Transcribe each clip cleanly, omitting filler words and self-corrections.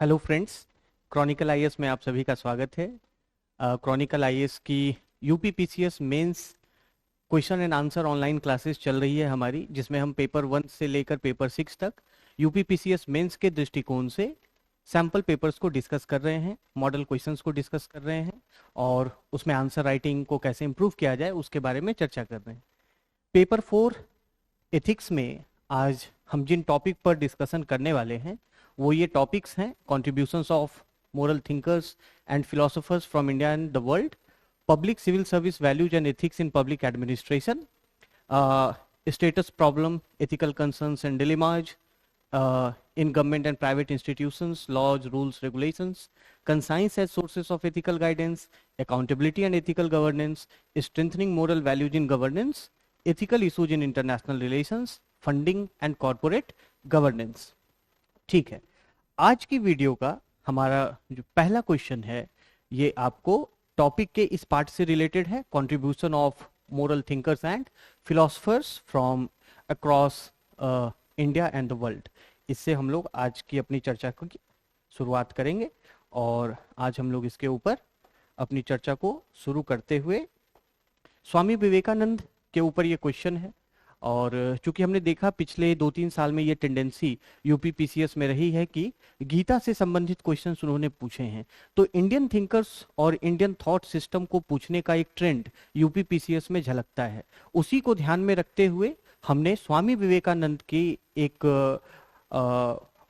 Hello friends, Chronicle IAS में आप सभी का स्वागत है। क्रॉनिकल आईएएस की UPPCS mains question and answer online classes चल रही है हमारी, जिसमें हम पेपर 1 से लेकर पेपर 6 तक यूपीपीसीएस मेंस के दृष्टिकोण से सैम्पल पेपर्स को डिस्कस कर रहे हैं, मॉडल क्वेश्चंस को डिस्कस कर रहे हैं और उसमें आंसर राइटिंग को कैसे इंप्रूव किया जाए उसके बारे में चर्चा कर रहे हैं। पेपर 4 एथिक्स में आज हम जिन टॉपिक पर डिस्कशन करने वाले हैं वो ये टॉपिक्स हैं: contributions of moral thinkers and philosophers from India and the world, public civil service values and ethics in public administration, status problem, ethical concerns and dilemmas in government and private institutions, laws, rules, regulations, conscience as sources of ethical guidance, accountability and ethical governance, strengthening moral values in governance, ethical issues in international relations, funding and corporate governance। ठीक है, आज की video का हमारा जो पहला question है ये आपको टॉपिक के इस पार्ट से रिलेटेड है, contribution of moral thinkers and philosophers from across India and the world. इससे हम लोग आज की अपनी चर्चा की शुरुआत करेंगे और आज हम लोग इसके ऊपर अपनी चर्चा को शुरू करते हुए स्वामी विवेकानंद के ऊपर ये क्वेश्चन है। और चूंकि हमने देखा पिछले 2-3 साल में ये टेंडेंसी यूपीपीसीएस में रही है कि गीता से संबंधित क्वेश्चंस उन्होंने पूछे हैं, तो इंडियन थिंकर्स और इंडियन थॉट सिस्टम को पूछने का एक ट्रेंड यूपीपीसीएस में झलकता है। उसी को ध्यान में रखते हुए हमने स्वामी विवेकानंद की एक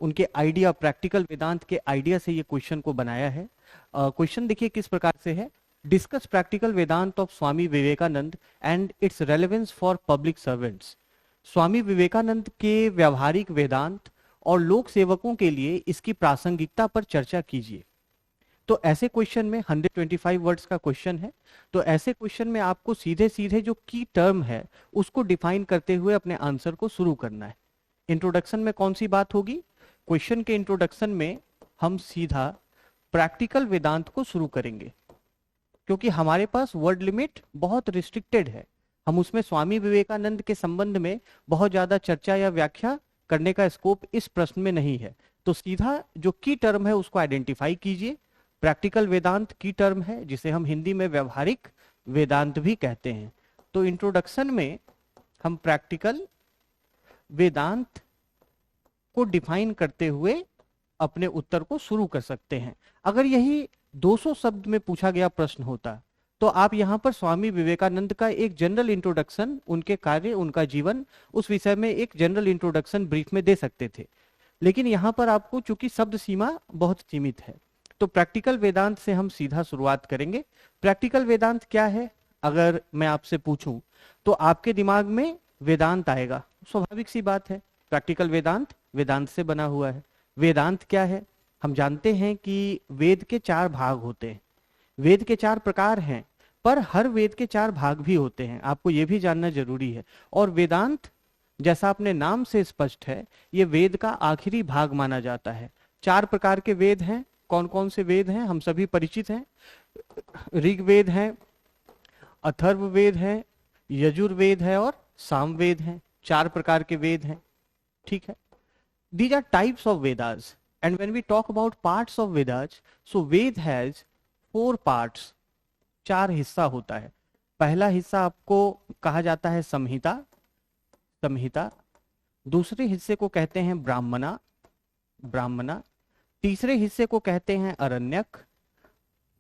उनके आइडिया, प्रैक्टिकल वेदांत के आइडिया से ये क्वेश्चन को बनाया है। क्वेश्चन देखिए किस प्रकार से है: discuss practical Vedanta of Swami Vivekananda and its relevance for public servants. Swami Vivekananda के व्यवहारिक वेदांत और लोक सेवकों के लिए इसकी प्रासंगिकता पर चर्चा कीजिए। तो ऐसे क्वेश्चन में 125 वर्ड्स का क्वेश्चन है, तो ऐसे क्वेश्चन में आपको सीधे सीधे जो की टर्म है उसको डिफाइन करते हुए अपने आंसर को शुरू करना है। इंट्रोडक्शन में कौन सी बात होगी? क्वेश्चन के इंट्रोडक्शन में हम सीधा प्रैक्टिकल वेदांत को शुरू करेंगे, क्योंकि हमारे पास वर्ड लिमिट बहुत रिस्ट्रिक्टेड है। हम उसमें स्वामी विवेकानंद के संबंध में बहुत ज्यादा चर्चा या व्याख्या करने का स्कोप इस प्रश्न में नहीं है। तो सीधा जो की टर्म है उसको आइडेंटिफाई कीजिए। प्रैक्टिकल वेदांत की टर्म है जिसे हम हिंदी में व्यवहारिक वेदांत भी कहते हैं। तो इंट्रोडक्शन में हम प्रैक्टिकल वेदांत को डिफाइन करते हुए अपने उत्तर को शुरू कर सकते हैं। अगर यही 200 शब्द में पूछा गया प्रश्न होता तो आप यहां पर स्वामी विवेकानंद का एक जनरल इंट्रोडक्शन, उनके कार्य, उनका जीवन, उस विषय में एक जनरल इंट्रोडक्शन ब्रीफ में दे सकते थे। लेकिन यहां पर आपको चूंकि शब्द सीमा बहुत सीमित है, तो प्रैक्टिकल वेदांत से हम सीधा शुरुआत करेंगे। प्रैक्टिकल वेदांत क्या है अगर मैं आपसे पूछूं तो आपके दिमाग में वेदांत आएगा, स्वाभाविक सी बात है। प्रैक्टिकल वेदांत वेदांत से बना हुआ है। वेदांत क्या है? हम जानते हैं कि वेद के 4 भाग होते हैं, वेद के 4 प्रकार हैं, पर हर वेद के 4 भाग भी होते हैं, आपको यह भी जानना जरूरी है। और वेदांत जैसा अपने नाम से स्पष्ट है, ये वेद का आखिरी भाग माना जाता है। 4 प्रकार के वेद हैं। कौन कौन से वेद हैं? हम सभी परिचित हैं। ऋग्वेद है, अथर्ववेद है, यजुर्वेद है और सामवेद है। 4 प्रकार के वेद हैं, ठीक है। These are types of Vedas, and when we talk about parts of Vedas, so Ved has 4 parts, 4 हिस्सा होता है। पहला हिस्सा आपको कहा जाता है संहिता, संहिता। दूसरे हिस्से को कहते हैं ब्राह्मणा, ब्राह्मणा। तीसरे हिस्से को कहते हैं अरण्यक,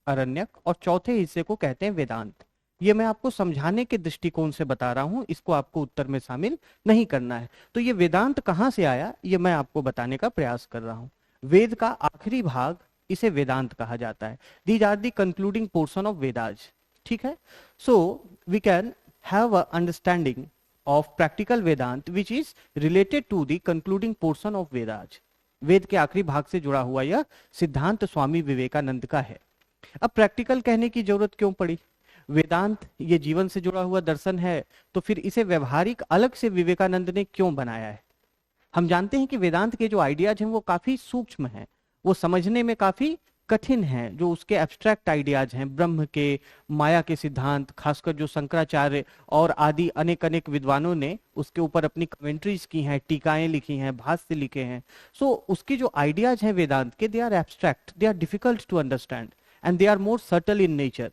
अरण्यक। और चौथे हिस्से को कहते हैं वेदांत। ये मैं आपको समझाने के दृष्टिकोण से बता रहा हूं, इसको आपको उत्तर में शामिल नहीं करना है। तो ये वेदांत कहां से आया ये मैं आपको बताने का प्रयास कर रहा हूं। वेद का आखिरी भाग इसे वेदांत कहा जाता है। These are the concluding portion of Vedas, ठीक है। So we can have a understanding of practical Vedanta which is related to the concluding portion of Vedas. Veda के आखिरी भाग से जुड़ा हुआ यह सिद्धांत स्वामी विवेकानंद का है। अब प्रैक्टिकल कहने की जरूरत क्यों पड़ी? वेदांत ये जीवन से जुड़ा हुआ दर्शन है, तो फिर इसे व्यवहारिक अलग से विवेकानंद ने क्यों बनाया है? हम जानते हैं कि वेदांत के जो आइडियाज हैं वो काफी सूक्ष्म हैं, वो समझने में काफी कठिन हैं, जो उसके एब्स्ट्रैक्ट आइडियाज हैं ब्रह्म के, माया के सिद्धांत, खासकर जो शंकराचार्य और आदि अनेक अनेक विद्वानों ने उसके ऊपर अपनी कमेंट्रीज की हैं, टीकाएं लिखी हैं, भाष्य लिखे हैं। सो उसकी जो आइडियाज हैं वेदांत के, they are abstract, they are difficult to understand and they are more subtle in nature,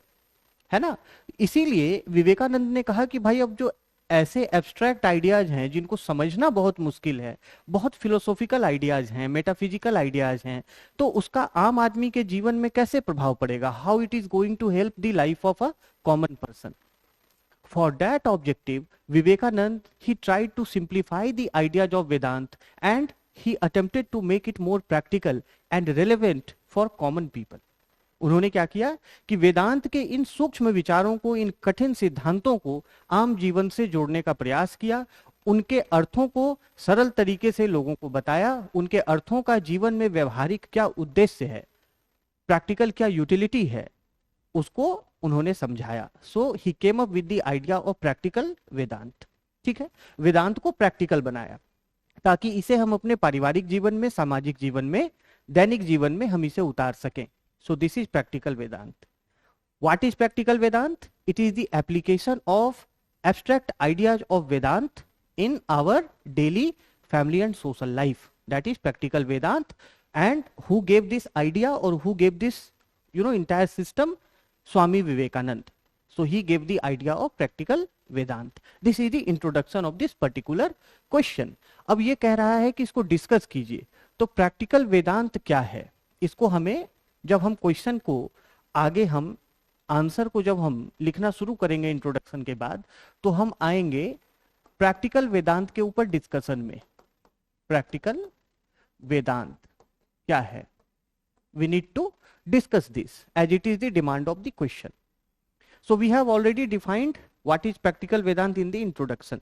है ना। इसीलिए विवेकानंद ने कहा कि भाई अब जो ऐसे एब्स्ट्रैक्ट आइडियाज हैं जिनको समझना बहुत मुश्किल है, बहुत फिलोसॉफिकल आइडियाज हैं, मेटाफिजिकल आइडियाज हैं, तो उसका आम आदमी के जीवन में कैसे प्रभाव पड़ेगा, how it is going to help the life of a common person. For that objective Vivekananda he tried to simplify the ideas of Vedanta and he attempted to make it more practical and relevant for common people. उन्होंने क्या किया कि वेदांत के इन सूक्ष्म विचारों को, इन कठिन सिद्धांतों को आम जीवन से जोड़ने का प्रयास किया, उनके अर्थों को सरल तरीके से लोगों को बताया, उनके अर्थों का जीवन में व्यवहारिक क्या उद्देश्य है, प्रैक्टिकल क्या यूटिलिटी है, उसको उन्होंने समझाया। So he came up with the idea of practical Vedanta. ठीक है, वेदांत को प्रैक्टिकल बनाया ताकि इसे हम अपने पारिवारिक जीवन में, सामाजिक जीवन में, दैनिक जीवन में हम इसे उतार सकें। So this is practical Vedant. What is practical Vedant? It is the application of abstract ideas of Vedant in our daily family and social life. That is practical Vedant. And who gave this idea or who gave this, entire system? Swami Vivekanand. So he gave the idea of practical Vedant. This is the introduction of this particular question. अब ये कह रहा है कि इसको discuss कीजिए। तो practical Vedant क्या है? इसको हमें, जब हम क्वेश्चन को आगे, हम आंसर को जब हम लिखना शुरू करेंगे इंट्रोडक्शन के बाद, तो हम आएंगे प्रैक्टिकल वेदांत के ऊपर डिस्कशन में। प्रैक्टिकल वेदांत क्या है? We need to discuss this as it is the demand of the question. So we have already defined what is practical Vedanta in the introduction.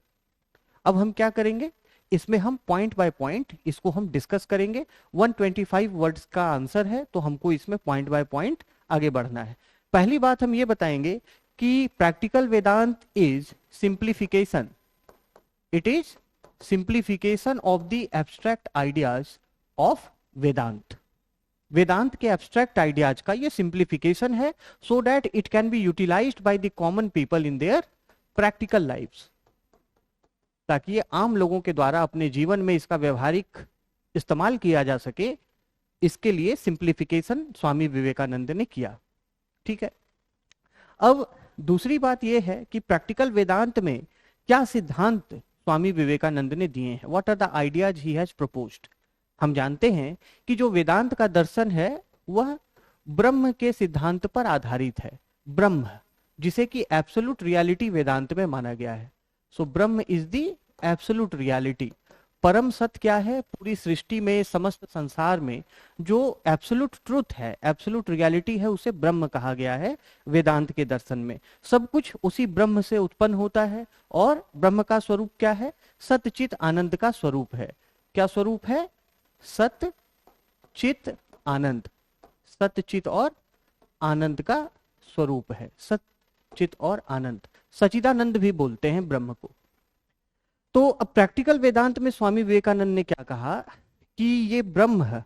अब हम क्या करेंगे, इसमें हम पॉइंट बाय पॉइंट इसको हम डिस्कस करेंगे। 125 वर्ड्स का आंसर है, तो हमको इसमें पॉइंट बाय पॉइंट आगे बढ़ना है। पहली बात हम ये बताएंगे कि practical Vedanta is simplification, it is simplification of the abstract ideas of Vedanta. Vedanta के एब्स्ट्रैक्ट आइडियाज का ये सिंप्लीफिकेशन है, so that it can be utilised by the common people in their practical lives, ताकि ये आम लोगों के द्वारा अपने जीवन में इसका व्यवहारिक इस्तेमाल किया जा सके। इसके लिए सिंप्लीफिकेशन स्वामी विवेकानंद ने किया। ठीक है, अब दूसरी बात यह है कि प्रैक्टिकल वेदांत में क्या सिद्धांत स्वामी विवेकानंद ने दिए हैं, what are the ideas he has proposed. हम जानते हैं कि जो वेदांत का दर्शन है वह ब्रह्म के सिद्धांत पर आधारित है। ब्रह्म, जिसे कि एब्सोल्यूट रियलिटी वेदांत में माना गया है। सो ब्रह्म इज दी एब्सोल्यूट रियलिटी। परम सत्य क्या है? पूरी सृष्टि में, समस्त संसार में जो एब्सोल्यूट ट्रुथ है, एब्सोल्यूट रियलिटी है, उसे ब्रह्म कहा गया है वेदांत के दर्शन में। सब कुछ उसी ब्रह्म से उत्पन्न होता है और ब्रह्म का स्वरूप क्या है? सत्य चित आनंद का स्वरूप है। क्या स्वरूप है? सत्य चित आनंद, सत्य चित और आनंद का स्वरूप है। सत्य चित और आनंद, सचिदानंद भी बोलते हैं ब्रह्म को। तो अब प्रैक्टिकल वेदांत में स्वामी विवेकानंद ने क्या कहा कि ये ब्रह्म है,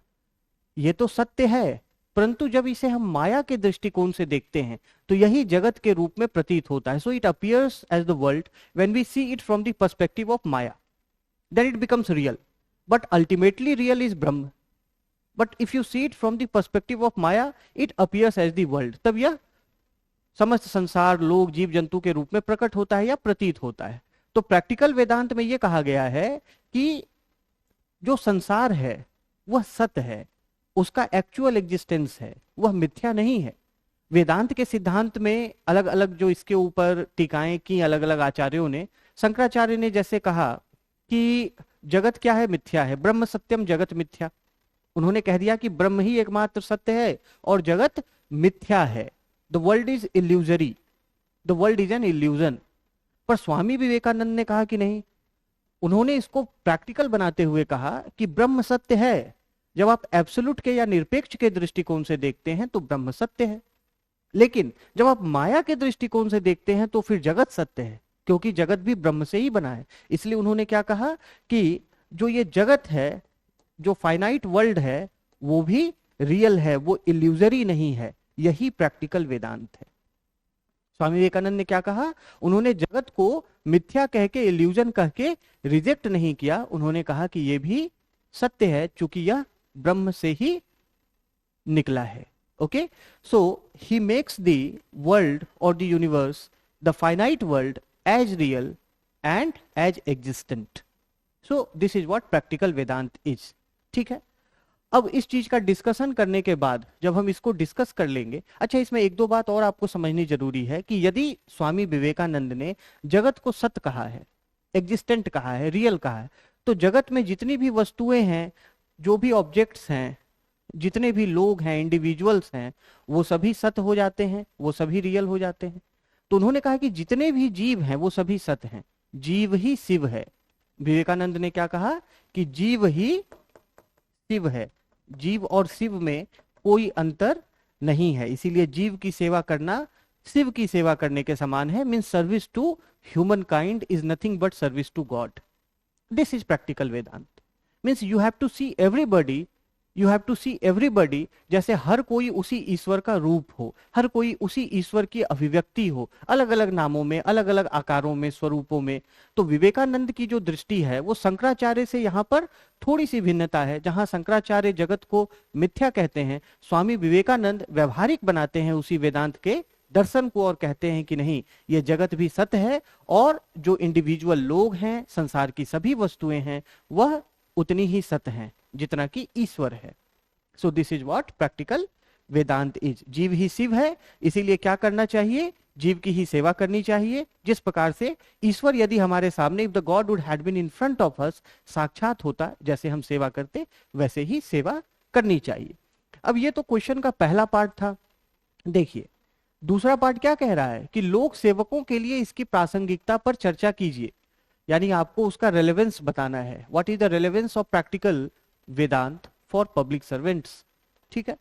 ये तो सत्य है, परंतु जब इसे हम माया के दृष्टिकोण से देखते हैं तो यही जगत के रूप में प्रतीत होता है। So it appears as the world when we see it from the perspective of Maya, then it becomes real, but ultimately real is Brahman. But if you see it from the perspective of Maya, it appears as the world. तब यह समस्त संसार, लोग, जीव जंतु के रूप में प्रकट होता है या प्रतीत होता है। तो प्रैक्टिकल वेदांत में यह कहा गया है कि जो संसार है वह सत्य है, उसका एक्चुअल एग्जिस्टेंस है, वह मिथ्या नहीं है। वेदांत के सिद्धांत में अलग अलग जो इसके ऊपर टीकाएं की अलग अलग आचार्यों ने, शंकराचार्य ने जैसे कहा कि जगत क्या है? मिथ्या है, ब्रह्म सत्यम जगत मिथ्या। उन्होंने कह दिया कि ब्रह्म ही एकमात्र सत्य है और जगत मिथ्या है। The world is illusory, the world is an illusion. पर स्वामी विवेकानंद ने कहा कि नहीं, उन्होंने इसको प्रैक्टिकल बनाते हुए कहा कि ब्रह्म सत्य है। जब आप एब्सोल्यूट के या निरपेक्ष के दृष्टिकोण से देखते हैं तो ब्रह्म सत्य है, लेकिन जब आप माया के दृष्टिकोण से देखते हैं तो फिर जगत सत्य है, क्योंकि जगत भी ब्रह्म से ही बना है। इसलिए उन्होंने क्या कहा कि जो ये जगत है, जो फाइनाइट वर्ल्ड है, वो भी रियल है वो इल्यूजरी नहीं है, यही प्रैक्टिकल वेदांत है। स्वामी विवेकानंद ने क्या कहा? उन्होंने जगत को मिथ्या कह के, इल्यूजन कह के रिजेक्ट नहीं किया, उन्होंने कहा कि यह भी सत्य है क्योंकि यह ब्रह्म से ही निकला है। Okay, so he makes the world और the universe, the finite world, as real and as existent. So this is what practical Vedanta is. ठीक है, अब इस चीज का डिस्कशन करने के बाद जब हम इसको डिस्कस कर लेंगे, अच्छा इसमें एक दो बात और आपको समझनी जरूरी है कि यदि स्वामी विवेकानंद ने जगत को सत्य कहा है, एग्जिस्टेंट कहा है, रियल कहा है, तो जगत में जितनी भी वस्तुएं हैं, जो भी ऑब्जेक्ट्स हैं, जितने भी लोग हैं, इंडिविजुअल्स हैं, वो सभी सत्य हो जाते हैं, वो सभी रियल हो जाते हैं। तो उन्होंने कहा कि जितने भी जीव हैं वो सभी सत्य हैं, जीव ही शिव है। विवेकानंद ने क्या कहा कि जीव ही शिव है, जीव और शिव में कोई अंतर नहीं है, इसीलिए जीव की सेवा करना शिव की सेवा करने के समान है। Means service to humankind is nothing but service to God. This is practical Vedanta. Means you have to see everybody, you have to see everybody जैसे हर कोई उसी ईश्वर का रूप हो, हर कोई उसी ईश्वर की अभिव्यक्ति हो, अलग अलग नामों में, अलग अलग आकारों में, स्वरूपों में। तो विवेकानंद की जो दृष्टि है वो शंकराचार्य से यहाँ पर थोड़ी सी भिन्नता है। जहाँ शंकराचार्य जगत को मिथ्या कहते हैं, स्वामी विवेकानंद व्यवहारिक बनाते हैं उसी वेदांत के दर्शन को और कहते हैं कि नहीं, ये जगत भी सत्य है और जो इंडिविजुअल लोग हैं, संसार की सभी वस्तुएं हैं, वह उतनी ही सत्य हैं जितना कि ईश्वर है। So this is what practical Vedanta is. जीव ही शिव है, इसीलिए क्या करना चाहिए? जीव की ही सेवा करनी चाहिए। जिस प्रकार से ईश्वर यदि हमारे सामने, if the God would had been in front of us, साक्षात होता, जैसे हम सेवा करते वैसे ही सेवा करनी चाहिए। अब ये तो क्वेश्चन का पहला पार्ट था। देखिए दूसरा पार्ट क्या कह रहा है कि लोक सेवकों के लिए इसकी प्रासंगिकता पर चर्चा कीजिए, यानी आपको उसका रेलेवेंस बताना है। What is the relevance of practical Vedanta for public servants. ठीक है,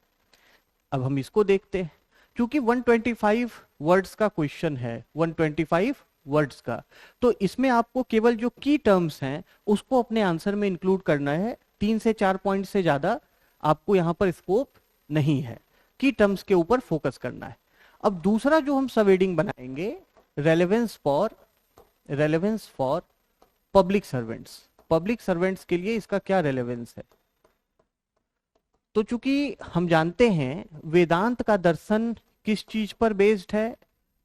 अब हम इसको देखते हैं। क्योंकि 125 वर्ड्स का क्वेश्चन है, 125 वर्ड्स का, तो इसमें आपको केवल जो की टर्म्स हैं उसको अपने आंसर में इंक्लूड करना है। 3 से 4 पॉइंट से ज्यादा आपको यहां पर स्कोप नहीं है, की टर्म्स के ऊपर फोकस करना है। अब दूसरा जो हम सब हेडिंग बनाएंगे, relevance for public servants. Public servants के लिए इसका क्या रेलेवेंस है? तो चूंकि हम जानते हैं वेदांत का दर्शन किस चीज पर बेस्ड है,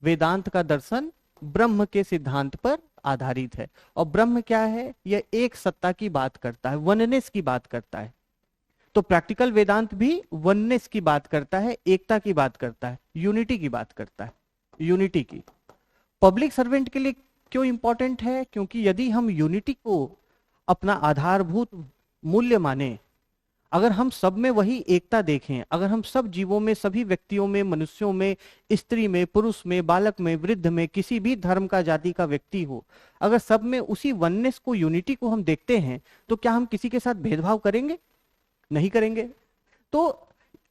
वेदांत का दर्शन ब्रह्म के सिद्धांत पर आधारित है। और ब्रह्म क्या है? यह एक सत्ता की बात करता है, वननेस की बात करता है। तो प्रैक्टिकल वेदांत भी वननेस की बात करता है, एकता की बात करता है, यूनिटी की बात करता है, यूनिटी की। पब्लिक सर्वेंट के लिए क्यों इंपॉर्टेंट है? क्योंकि यदि हम यूनिटी को अपना आधारभूत मूल्य माने, अगर हम सब में वही एकता देखें, अगर हम सब जीवों में, सभी व्यक्तियों में, मनुष्यों में, स्त्री में, पुरुष में, बालक में, वृद्ध में, किसी भी धर्म का, जाति का व्यक्ति हो, अगर सब में उसी वननेस को, यूनिटी को हम देखते हैं, तो क्या हम किसी के साथ भेदभाव करेंगे? नहीं करेंगे। तो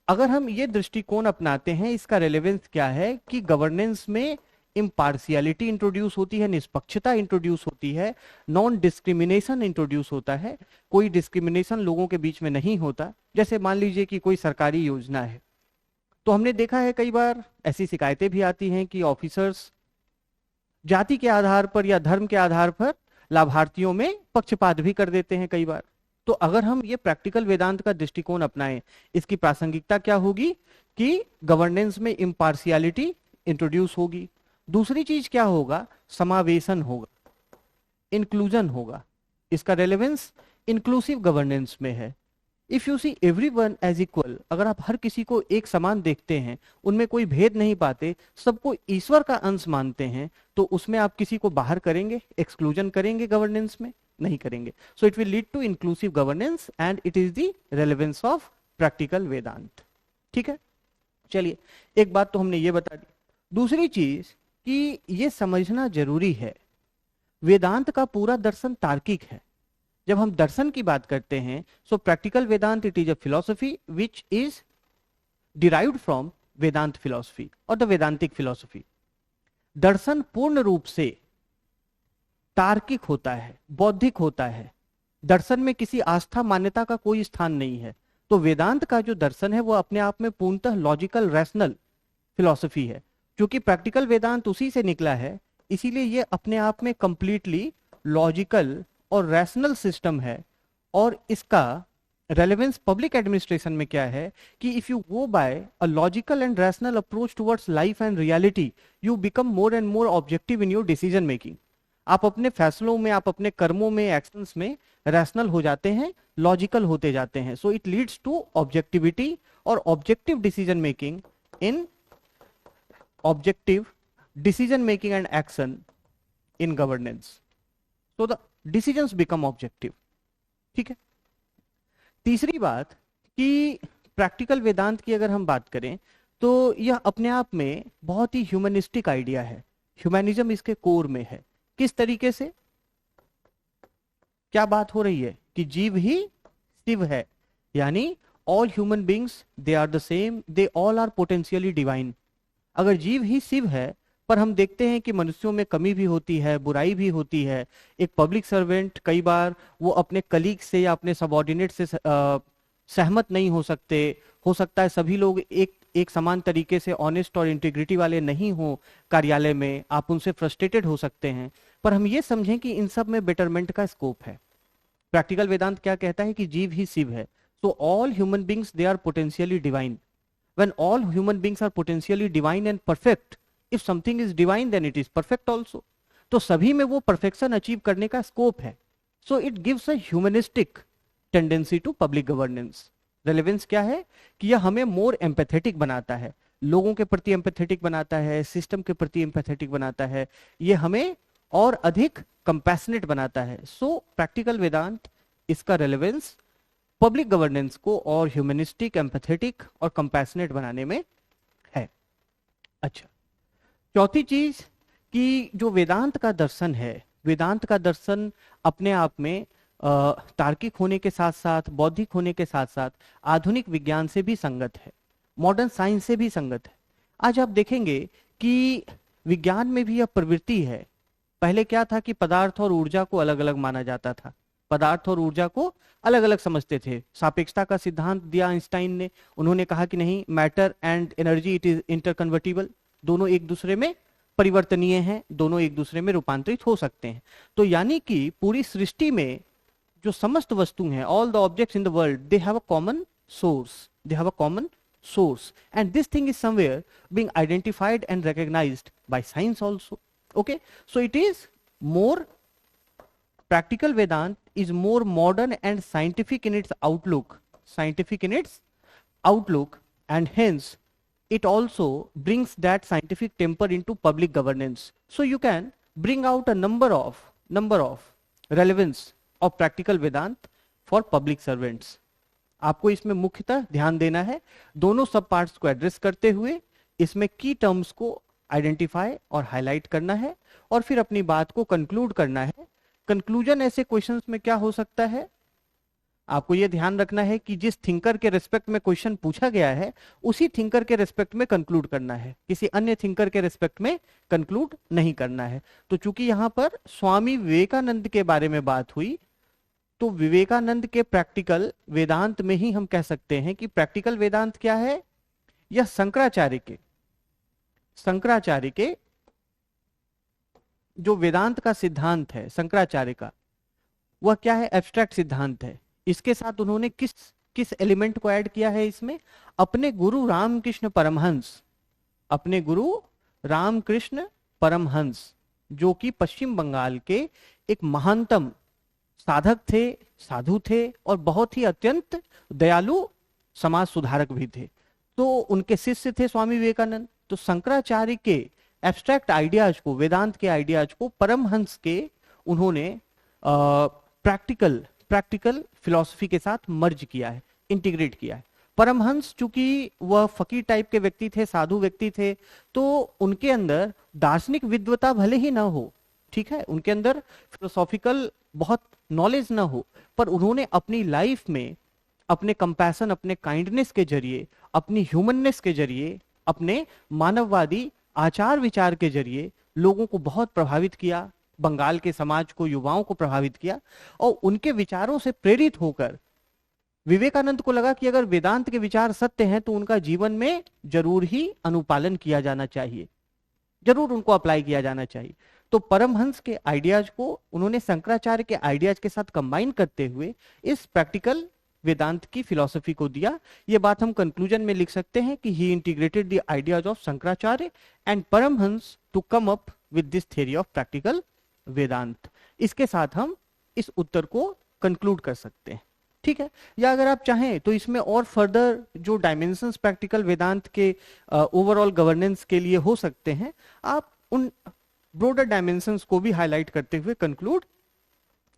अगर हम ये दृष्टिकोण अपनाते हैं, इसका रेलेवेंस क्या है कि गवर्नेंस में इम्पार्शियलिटी इंट्रोड्यूस होती है, निष्पक्षता इंट्रोड्यूस होती है, नॉन डिस्क्रिमिनेशन इंट्रोड्यूस होता है, कोई डिस्क्रिमिनेशन लोगों के बीच में नहीं होता। जैसे मान लीजिए कि कोई सरकारी योजना है, तो हमने देखा है कई बार ऐसी शिकायतें भी आती हैं कि ऑफिसर्स जाति के आधार पर या धर्म के आधार पर लाभार्थियों में पक्षपात भी कर देते हैं कई बार। तो अगर हम ये प्रैक्टिकल वेदांत का दृष्टिकोण अपनाएं, इसकी प्रासंगिकता क्या होगी कि गवर्नेंस में इम्पार्शियलिटी इंट्रोड्यूस होगी। दूसरी चीज क्या होगा? समावेशन होगा, इंक्लूजन होगा। इसका रेलेवेंस इंक्लूसिव गवर्नेंस में है। If you see everyone as equal, अगर आप हर किसी को एक समान देखते हैं, उनमें कोई भेद नहीं पाते, सबको ईश्वर का अंश मानते हैं, तो उसमें आप किसी को बाहर करेंगे, एक्सक्लूजन करेंगे गवर्नेंस में? नहीं करेंगे। So it will lead to inclusive governance and it is the relevance of practical Vedanta. ठीक है, चलिए एक बात तो हमने ये बता दी। दूसरी चीज कि ये समझना जरूरी है, वेदांत का पूरा दर्शन तार्किक है। जब हम दर्शन की बात करते हैं, so practical Vedanta it is a philosophy which is derived from Vedanta philosophy और द वेदांतिक फिलॉसफी। दर्शन पूर्ण रूप से तार्किक होता है, बौद्धिक होता है। दर्शन में किसी आस्था मान्यता का कोई स्थान नहीं है। तो वेदांत का जो दर्शन है वो अपने आप में पूर्णतः लॉजिकल रैशनल फिलॉसफी है। क्योंकि प्रैक्टिकल वेदांत उसी से निकला है, इसीलिए ये अपने आप में कंप्लीटली लॉजिकल और रैशनल सिस्टम है। और इसका रेलेवेंस पब्लिक एडमिनिस्ट्रेशन में क्या है कि if you go by a logical and rational approach towards life and reality, you become more and more objective in your decision making. आप अपने फैसलों में, आप अपने कर्मों में, एक्शंस में रैशनल हो जाते हैं, लॉजिकल होते जाते हैं। So it leads to objectivity और objective decision making in objective decision making and action in governance. So the decisions become objective. ठीक है। तीसरी बात कि प्रैक्टिकल वेदांत की अगर हम बात करें तो यह अपने आप में बहुत ही ह्यूमनिस्टिक आइडिया है। ह्यूमैनिज्म इसके कोर में है। किस तरीके से? क्या बात हो रही है कि जीव ही शिव है, यानी all human beings they are the same, they all are potentially divine. अगर जीव ही शिव है, पर हम देखते हैं कि मनुष्यों में कमी भी होती है, बुराई भी होती है। एक पब्लिक सर्वेंट कई बार वो अपने कलीग से या अपने सबऑर्डिनेट से सहमत नहीं हो सकते। हो सकता है सभी लोग एक समान तरीके से ऑनेस्ट और इंटीग्रिटी वाले नहीं हो कार्यालय में, आप उनसे फ्रस्ट्रेटेड हो सकते हैं। पर हम ये समझें कि इन सब में बेटरमेंट का स्कोप है। प्रैक्टिकल वेदांत क्या कहता है कि जीव ही शिव है। So all human beings they are potentially divine. When all human beings are potentially divine and perfect, if something is divine then it is perfect also. तो सभी में वो परफेक्शन अचीव करने का स्कोप है। So it gives a humanistic tendency to public governance. Relevance क्या है कि यह हमें मोर एम्पैथेटिक बनाता है, लोगों के प्रति एम्पैथेटिक बनाता है, सिस्टम के प्रति एम्पैथेटिक बनाता है, ये हमें और अधिक कंपैशनेट बनाता है। सो प्रैक्टिकल वेदांत, इसका रेलेवेंस पब्लिक गवर्नेंस को और ह्यूमनिस्टिक, एम्पैथेटिक और कंपैशनेट बनाने में है। अच्छा, चौथी चीज कि जो वेदांत का दर्शन है, वेदांत का दर्शन अपने आप में तार्किक होने के साथ साथ, बौद्धिक होने के साथ साथ आधुनिक विज्ञान से भी संगत है, मॉडर्न साइंस से भी संगत है। आज आप देखेंगे कि विज्ञान में भी यह प्रवृत्ति है। पहले क्या था कि पदार्थ और ऊर्जा को अलग अलग माना जाता था, पदार्थ और ऊर्जा को अलग अलग समझते थे। सापेक्षता का सिद्धांत दिया आइंस्टाइन ने, उन्होंने कहा कि नहीं, matter and energy it is interconvertible, दोनों एक दूसरे में परिवर्तनीय हैं, दोनों एक दूसरे में रूपांतरित हो सकते हैं। तो यानी कि पूरी सृष्टि में जो समस्त वस्तु हैं, all the objects in the world, they have a common source, they have a common source, and this thing is somewhere being identified and recognised by science also. Okay, so it is more, practical Vedant is more modern and scientific in its outlook, and hence it also brings that scientific temper into public governance. So you can bring out a number of relevance of practical Vedant for public servants. आपको इसमें मुख्यतः ध्यान देना है, दोनों सब parts को address करते हुए इसमें की टर्म्स को आइडेंटिफाई और हाईलाइट करना है, और फिर अपनी बात को कंक्लूड करना है। कंक्लूजन ऐसे क्वेश्चंस में क्या हो सकता है, आपको यह ध्यान रखना है कि जिस थिंकर के रिस्पेक्ट में क्वेश्चन पूछा गया है उसी थिंकर के रिस्पेक्ट में कंक्लूड करना है, किसी अन्य थिंकर के रिस्पेक्ट में कंक्लूड नहीं करना है। तो चूंकि यहां पर स्वामी विवेकानंद के बारे में बात हुई, तो विवेकानंद के प्रैक्टिकल वेदांत में ही हम कह सकते हैं कि प्रैक्टिकल वेदांत क्या है, यह शंकराचार्य के जो वेदांत का सिद्धांत है, शंकराचार्य का, वह क्या है, एब्स्ट्रैक्ट सिद्धांत है। इसके साथ उन्होंने किस एलिमेंट को ऐड किया है इसमें, अपने गुरु रामकृष्ण परमहंस, जो कि पश्चिम बंगाल के एक महानतम साधक थे, साधु थे, और बहुत ही अत्यंत दयालु समाज सुधारक भी थे। तो उनके शिष्य थे स्वामी विवेकानंद। तो शंकराचार्य के एब्स्ट्रैक्ट आइडियाज को, वेदांत के आइडियाज को परमहंस के उन्होंने प्रैक्टिकल फिलॉसफी के साथ मर्ज किया है, इंटीग्रेट किया है। परमहंस चूंकि वह फकीर टाइप के व्यक्ति थे, साधु व्यक्ति थे, तो उनके अंदर दार्शनिक विद्वता भले ही ना हो, ठीक है, उनके अंदर फिलोसॉफिकल बहुत नॉलेज ना हो, पर उन्होंने अपनी लाइफ में अपने कंपैशन, अपने काइंडनेस के जरिए, अपनी ह्यूमननेस के जरिए, अपने मानववादी आचार विचार के जरिए लोगों को बहुत प्रभावित किया, बंगाल के समाज को, युवाओं को प्रभावित किया, और उनके विचारों से प्रेरित होकर विवेकानंद को लगा कि अगर वेदांत के विचार सत्य हैं तो उनका जीवन में जरूर ही अनुपालन किया जाना चाहिए, जरूर उनको अप्लाई किया जाना चाहिए। तो परमहंस के आइडियाज को उन्होंने शंकराचार्य के आइडियाज के साथ कंबाइन करते हुए इस प्रैक्टिकल वेदांत की फिलॉसफी को दिया। ये बात हम कंक्लूजन में लिख सकते हैं कि he integrated the ideas of Shankaracharya and Paramhansa to come up with this theory of practical Vedanta. इसके साथ हम इस उत्तर को कंक्लूड कर सकते हैं, ठीक है। या अगर आप चाहें तो इसमें और फर्दर जो डायमेंशंस प्रैक्टिकल वेदांत के ओवरऑल गवर्नेंस के लिए हो सकते हैं, आप उन ब्रॉडर डायमेंशंस को भी हाईलाइट करते हुए कंक्लूड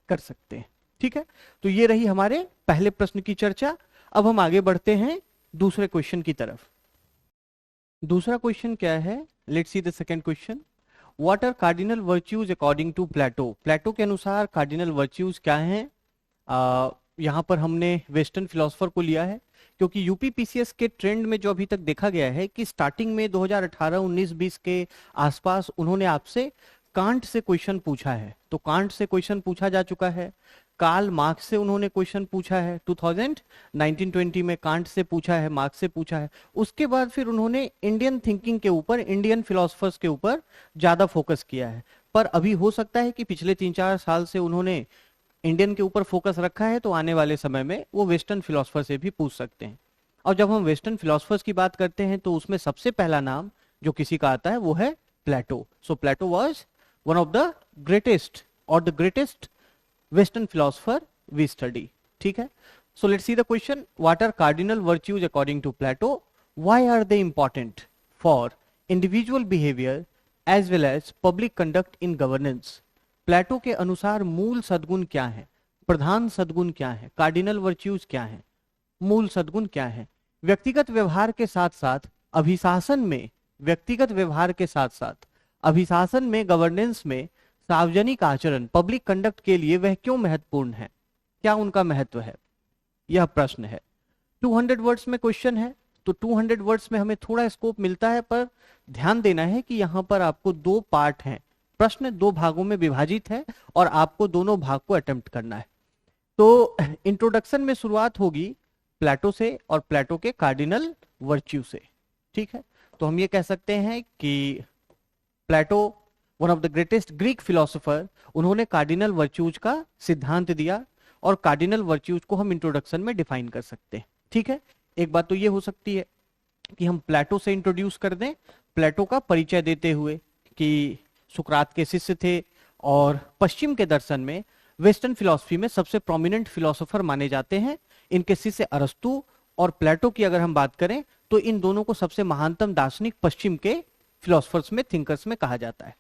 कर सकते हैं, ठीक है। तो ये रही हमारे पहले प्रश्न की चर्चा। अब हम आगे बढ़ते हैं दूसरे क्वेश्चन की तरफ। दूसरा क्वेश्चन क्या है, let's see the second question. What are cardinal virtues according to Plato? Plato के अनुसार कार्डिनल वर्च्यूज क्या हैं? यहाँ पर हमने वेस्टर्न फिलोसोफर को लिया है, क्योंकि यूपीपीसीएस के ट्रेंड में जो अभी तक देखा गया है कि स्टार्टिंग में 2018, 19, 20 के आसपास उन्होंने आपसे कांट से क्वेश्चन पूछा है। तो कांट से क्वेश्चन पूछा जा चुका है, कार्ल मार्क्स से उन्होंने क्वेश्चन पूछा है 1920 में, कांट से पूछा है, मार्क्स से पूछा है। उसके बाद फिर उन्होंने इंडियन थिंकिंग के ऊपर, इंडियन फिलोसफर्स के ऊपर ज्यादा फोकस किया है। पर अभी हो सकता है कि पिछले 3-4 साल से उन्होंने इंडियन के ऊपर फोकस रखा है, तो आने वाले समय में वो वेस्टर्न फिलोसफर से भी पूछ सकते हैं। और जब हम वेस्टर्न फिलोसफर्स की बात करते हैं तो उसमें सबसे पहला नाम जो किसी का आता है वो है Plato. So Plato was one of the greatest और the greatest western philosopher we study, ठीक है। So let's see the question. What are cardinal virtues according to Plato? Why are they important for individual behaviour as well as public conduct in governance? Plato के अनुसार मूल सद्गुण क्या है, प्रधान सद्गुण क्या है, कार्डिनल वर्च्यूज क्या है, मूल सद्गुण क्या है? व्यक्तिगत व्यवहार के साथ साथ अभिशासन में, व्यक्तिगत व्यवहार के साथ साथ अभिशासन में, गवर्नेंस में सार्वजनिक आचरण, पब्लिक कंडक्ट के लिए वह क्यों महत्वपूर्ण है? क्या उनका महत्व है? यह प्रश्न है। 200 वर्ड्स में क्वेश्चन है, तो 200 वर्ड्स में हमें थोड़ा स्कोप मिलता है, पर ध्यान देना है कि यहाँ पर आपको 2 पार्ट हैं। प्रश्न 2 भागों में विभाजित है और आपको दोनों भाग को अटेम्प्ट करना है। तो इंट्रोडक्शन में शुरुआत होगी प्लेटो से और प्लेटो के कार्डिनल वर्च्यू से, ठीक है। तो हम ये कह सकते हैं कि Plato one of the greatest Greek philosopher, उन्होंने कार्डिनल वर्च्यूज का सिद्धांत दिया और कार्डिनल वर्च्यूज को हम इंट्रोडक्शन में डिफाइन कर सकते हैं, ठीक है। एक बात तो ये हो सकती है कि हम प्लेटो से इंट्रोड्यूस कर दें, प्लेटो का परिचय देते हुए कि सुकरात के शिष्य थे और पश्चिम के दर्शन में, वेस्टर्न फिलॉसफी में सबसे प्रोमिनेंट फिलोसोफर माने जाते हैं। इनके शिष्य अरस्तु और प्लेटो की अगर हम बात करें तो इन दोनों को सबसे महानतम दार्शनिक पश्चिम के फिलोसफर्स में, थिंकर्स में कहा जाता है।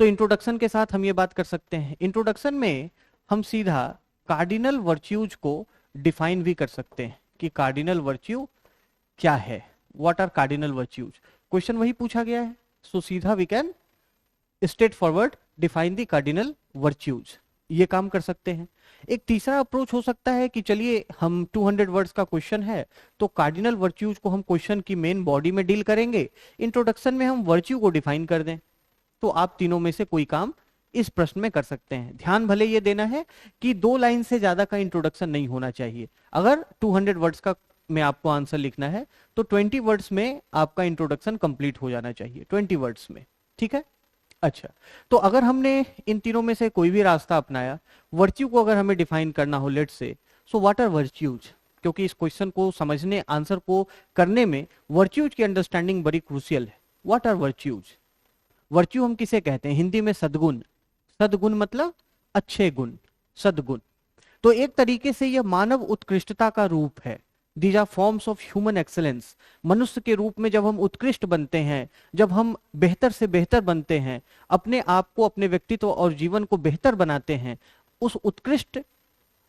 तो इंट्रोडक्शन के साथ हम ये बात कर सकते हैं। इंट्रोडक्शन में हम सीधा कार्डिनल वर्च्यूज को डिफाइन भी कर सकते हैं कि कार्डिनल वर्च्यू क्या है, what are cardinal virtues. Question वही पूछा गया है, सो सीधा we can straight forward define the cardinal virtues, ये काम कर सकते हैं। एक तीसरा अप्रोच हो सकता है कि चलिए हम 200 वर्ड्स का क्वेश्चन है तो कार्डिनल वर्च्यूज को हम क्वेश्चन की मेन बॉडी में डील करेंगे, इंट्रोडक्शन में हम वर्च्यू को डिफाइन कर दें। तो आप तीनों में से कोई काम इस प्रश्न में कर सकते हैं। ध्यान भले ये देना है कि 2 लाइन से ज्यादा का इंट्रोडक्शन नहीं होना चाहिए। अगर 200 वर्ड्स का में आपको आंसर लिखना है तो 20 वर्ड्स में आपका इंट्रोडक्शन कंप्लीट हो जाना चाहिए, 20 वर्ड्स में, ठीक है। अच्छा, तो अगर हमने इन तीनों में से कोई भी रास्ता अपनाया, वर्च्यू को अगर हमें डिफाइन करना हो, let's say, so what are virtues, क्योंकि इस क्वेश्चन को समझने, आंसर को करने में वर्च्यूज की अंडरस्टैंडिंग बड़ी क्रूशियल है। What are virtues? वर्च्यू हम किसे कहते हैं? हिंदी में सद्गुण। सद्गुण मतलब अच्छे गुण, सद्गुण। तो एक तरीके से यह मानव उत्कृष्टता का रूप है। These are forms of human excellence। मनुष्य के रूप में जब हम उत्कृष्ट बनते हैं, जब हम बेहतर से बेहतर बनते हैं, अपने आप को, अपने व्यक्तित्व और जीवन को बेहतर बनाते हैं, उस उत्कृष्ट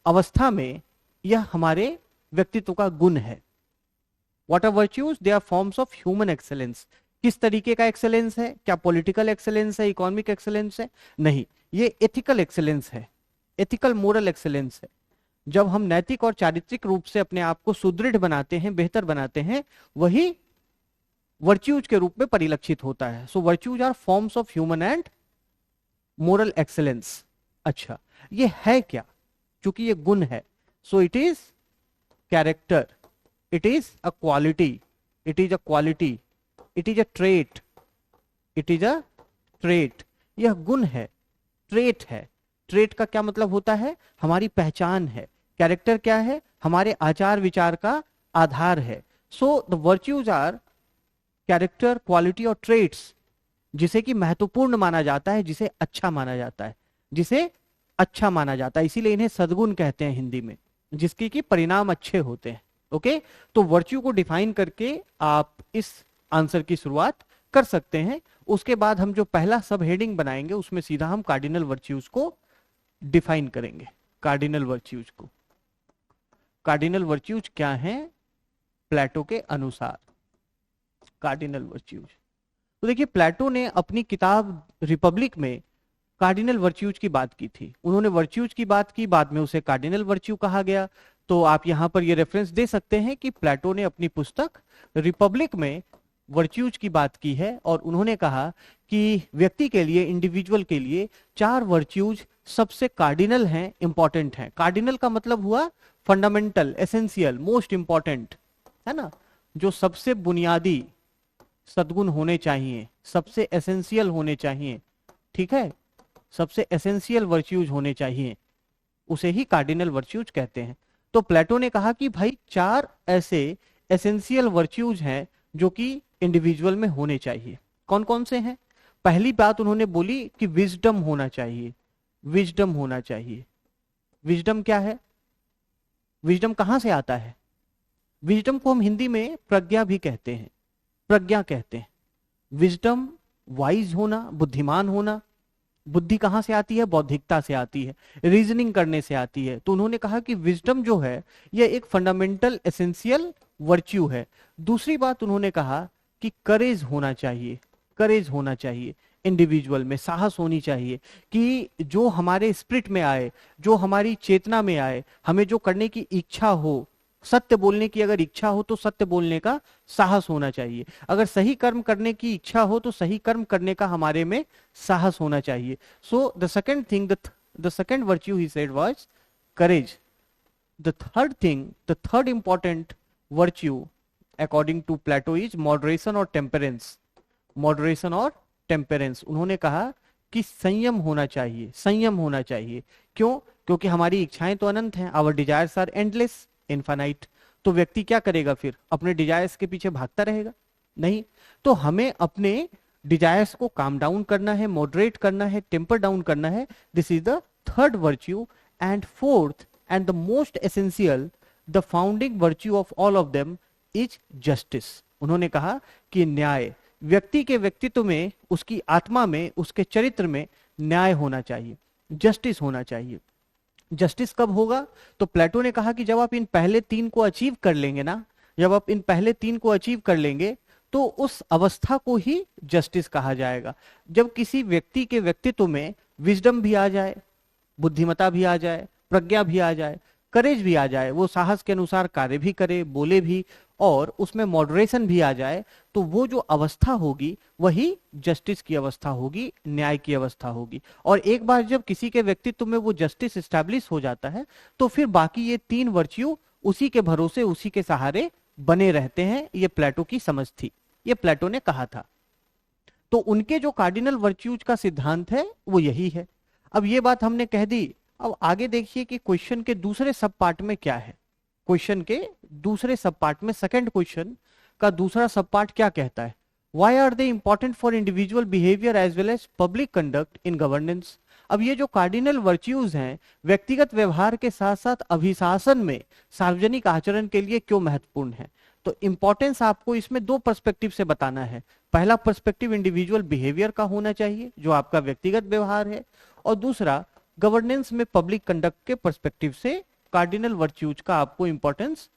अवस्था में यह हमारे व्यक्तित्व का गुण है। What are virtues? They are forms of human excellence। किस तरीके का एक्सेलेंस है? क्या पॉलिटिकल एक्सेलेंस है, इकोनॉमिक एक्सेलेंस है? नहीं, ये एथिकल एक्सेलेंस है, एथिकल मोरल एक्सेलेंस है। जब हम नैतिक और चारित्रिक रूप से अपने आप को सुदृढ़ बनाते हैं, बेहतर बनाते हैं, वही वर्च्यूज के रूप में परिलक्षित होता है। So virtues are forms of human and moral excellence. अच्छा, ये है क्या? क्योंकि ये गुण है, so it is character, it is a quality, it is a quality, it is a trait, it is a trait, यह गुण है, ट्रेट है। ट्रेट का क्या मतलब होता है? हमारी पहचान है। कैरेक्टर क्या है? हमारे आचार विचार का आधार है। So the virtues are character, quality और ट्रेट्स, जिसे कि महत्वपूर्ण माना जाता है, जिसे अच्छा माना जाता है, जिसे अच्छा माना जाता है, इसीलिए इन्हें सद्गुण कहते हैं हिंदी में, जिसके कि परिणाम अच्छे होते हैं। ओके, तो वर्च्यू को डिफाइन करके आप इस आंसर की शुरुआत कर सकते हैं। उसके बाद हम जो पहला सब हेडिंग बनाएंगे उसमें सीधा हम कार्डिनल वर्च्यूज को डिफाइन करेंगे। कार्डिनल वर्च्यूज को, कार्डिनल वर्च्यूज क्या हैं प्लेटो के अनुसार? कार्डिनल वर्च्यूज, तो देखिए प्लेटो ने अपनी किताब रिपब्लिक में कार्डिनल वर्च्यूज की बात की थी। उन्होंने वर्च्यूज की बात की, बाद में उसे कार्डिनल वर्च्यू कहा गया। तो आप यहां पर ये रेफरेंस दे सकते हैं कि प्लेटो ने अपनी पुस्तक रिपब्लिक में वर्च्यूज की बात की है और उन्होंने कहा कि व्यक्ति के लिए, इंडिविजुअल के लिए 4 वर्च्यूज सबसे कार्डिनल हैं, इंपॉर्टेंट हैं। कार्डिनल का मतलब हुआ फंडामेंटल, एसेंशियल, मोस्ट इंपॉर्टेंट, है ना, जो सबसे बुनियादी सद्गुण होने चाहिए, सबसे एसेंशियल होने चाहिए, ठीक है, सबसे एसेंशियल वर्च्यूज होने चाहिए, उसे ही कार्डिनल वर्च्यूज कहते हैं। तो प्लेटो ने कहा कि भाई 4 ऐसे एसेंशियल वर्च्यूज हैं जो कि इंडिविजुअल में होने चाहिए। कौन कौन से हैं? पहली बात उन्होंने बोली कि विजडम होना चाहिए, विजडम होना चाहिए। विजडम क्या है? विजडम कहां से आता है? विजडम को हम हिंदी में प्रज्ञा भी कहते हैं, प्रज्ञा कहते हैं। विजडम, वाइज होना, बुद्धिमान होना। बुद्धि कहां से आती है? बौद्धिकता से आती है, रीजनिंग करने से आती है। तो उन्होंने कहा कि विजडम जो है यह एक फंडामेंटल एसेंशियल वर्च्यू है। दूसरी बात उन्होंने कहा कि करेज होना चाहिए, करेज होना चाहिए, इंडिविजुअल में साहस होनी चाहिए कि जो हमारे स्पिरिट में आए, जो हमारी चेतना में आए, हमें जो करने की इच्छा हो, सत्य बोलने की अगर इच्छा हो तो सत्य बोलने का साहस होना चाहिए, अगर सही कर्म करने की इच्छा हो तो सही कर्म करने का हमारे में साहस होना चाहिए। So the second thing, the second virtue he said was courage. The third thing, the third important virtue according to Plato is moderation और टेम्परेंस। मॉडरेशन और टेम्परेंस, उन्होंने कहा कि संयम होना चाहिए, संयम होना चाहिए। क्यों? क्योंकि हमारी इच्छाएं तो अनंत हैं, our desires are endless, infinite. तो व्यक्ति क्या करेगा फिर? अपने डिजायर्स के पीछे भागता रहेगा? नहीं। तो हमें अपने डिजायर्स को काम डाउन करना है, मॉडरेट करना है, टेम्पर डाउन करना है। This is the third virtue. And fourth and the most essential, the founding virtue of all of them is justice. उन्होंने कहा कि न्याय, व्यक्ति के व्यक्तित्व में, उसकी आत्मा में, उसके चरित्र में न्याय होना चाहिए, जस्टिस होना चाहिए। जस्टिस कब होगा? तो प्लेटो ने कहा कि जब आप इन पहले 3 को अचीव कर लेंगे ना, जब आप इन पहले 3 को अचीव कर लेंगे तो उस अवस्था को ही जस्टिस कहा जाएगा। जब किसी व्यक्ति के व्यक्तित्व में विजडम भी आ जाए, बुद्धिमता भी आ जाए, प्रज्ञा भी आ जाए, करेज भी आ जाए, वो साहस के अनुसार कार्य भी करे, बोले भी, और उसमें मॉडरेशन भी आ जाए, तो वो जो अवस्था होगी वही जस्टिस की अवस्था होगी, न्याय की अवस्था होगी। और एक बार जब किसी के व्यक्तित्व में वो जस्टिस एस्टैब्लिश हो जाता है तो फिर बाकी ये 3 वर्च्यू उसी के भरोसे, उसी के सहारे बने रहते हैं। ये प्लेटो की समझ थी, ये प्लेटो ने कहा था। तो उनके जो कार्डिनल वर्च्यूज का सिद्धांत है वो यही है। अब ये बात हमने कह दी, अब आगे देखिए कि क्वेश्चन के दूसरे सब पार्ट में क्या है। क्वेश्चन के दूसरे सब पार्ट में, सेकंड क्वेश्चन का दूसरा सब पार्ट क्या कहता है? Why are they important for individual behaviour as well as public conduct in governance. अब ये जो कार्डिनल वर्च्यूज हैं, व्यक्तिगत व्यवहार के साथ साथ अभिशासन में, सार्वजनिक आचरण के लिए क्यों महत्वपूर्ण है? तो इंपॉर्टेंस आपको इसमें 2 पर्सपेक्टिव से बताना है। पहला पर्सपेक्टिव इंडिविजुअल बिहेवियर का होना चाहिए, जो आपका व्यक्तिगत व्यवहार है, और दूसरा गवर्नेंस में पब्लिक कंडक्ट के पर्सपेक्टिव से कार्डिनल वर्च्यूज का आपको इंपॉर्टेंस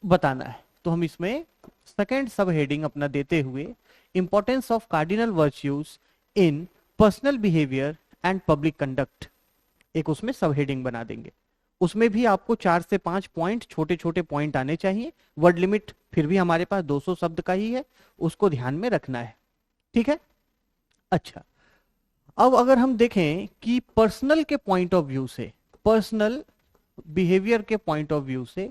बताना है। तो हम इसमें सेकंड सब हेडिंग अपना देते हुए importance of cardinal virtues in personal behaviour and public conduct, एक उसमें सब हेडिंग बना देंगे। उसमें भी आपको 4 से 5 पॉइंट, छोटे छोटे पॉइंट आने चाहिए। वर्ड लिमिट फिर भी हमारे पास 200 शब्द का ही है, उसको ध्यान में रखना है, ठीक है। अच्छा, अब अगर हम देखें कि पर्सनल के पॉइंट ऑफ व्यू से, पर्सनल बिहेवियर के पॉइंट ऑफ व्यू से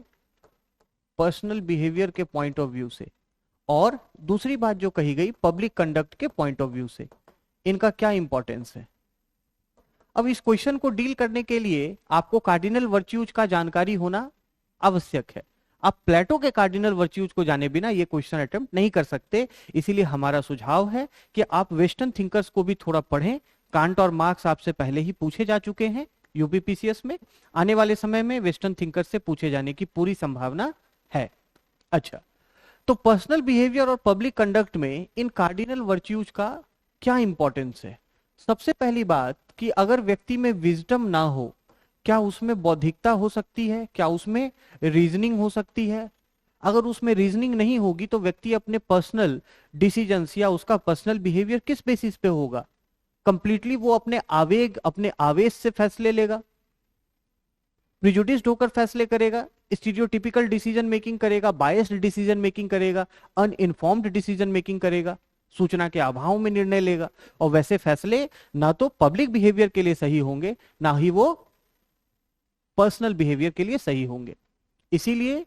पर्सनल बिहेवियर के पॉइंट ऑफ व्यू से, और दूसरी बात जो कही गई पब्लिक कंडक्ट के पॉइंट ऑफ व्यू से। इनका क्या इंपॉर्टेंस है? अब इस क्वेश्चन को डील करने के लिए आपको कार्डिनल वर्च्यूज का जानकारी होना आवश्यक है। आप प्लेटो के कार्डिनल वर्च्यूज को जाने बिना ये क्वेश्चन अटेम्प्ट नहीं कर सकते। इसीलिए हमारा सुझाव है कि आप वेस्टर्न थिंकर्स को भी थोड़ा पढ़ें। कांट और मार्क्स आपसे पहले ही पूछे जा चुके हैं यूपीपीसीएस में, आने वाले समय में वेस्टर्न थिंकर्स से पूछे जाने की पूरी संभावना है। अच्छा, तो पर्सनल बिहेवियर और पब्लिक कंडक्ट में इन कार्डिनल वर्च्यूज का क्या इंपॉर्टेंस है? सबसे पहली बात कि अगर व्यक्ति में विजडम ना हो, क्या उसमें बौद्धिकता हो सकती है? क्या उसमें रीजनिंग हो सकती है? अगर उसमें रीजनिंग नहीं होगी तो व्यक्ति अपने पर्सनल डिसीजंस या उसका पर्सनल बिहेवियर किस बेसिस पे होगा? कंप्लीटली वो अपने आवेग, अपने आवेश से फैसले लेगा, प्रिजुडिस्ड होकर फैसले करेगा, स्टीरियोटिपिकल डिसीजन मेकिंग करेगा, बायस्ड डिसीजन मेकिंग करेगा, अनइन्फॉर्म्ड डिसीजन मेकिंग करेगा, सूचना के अभाव में निर्णय लेगा। और वैसे फैसले ना तो पब्लिक बिहेवियर के लिए सही होंगे, ना ही वो पर्सनल बिहेवियर के लिए सही होंगे। इसीलिए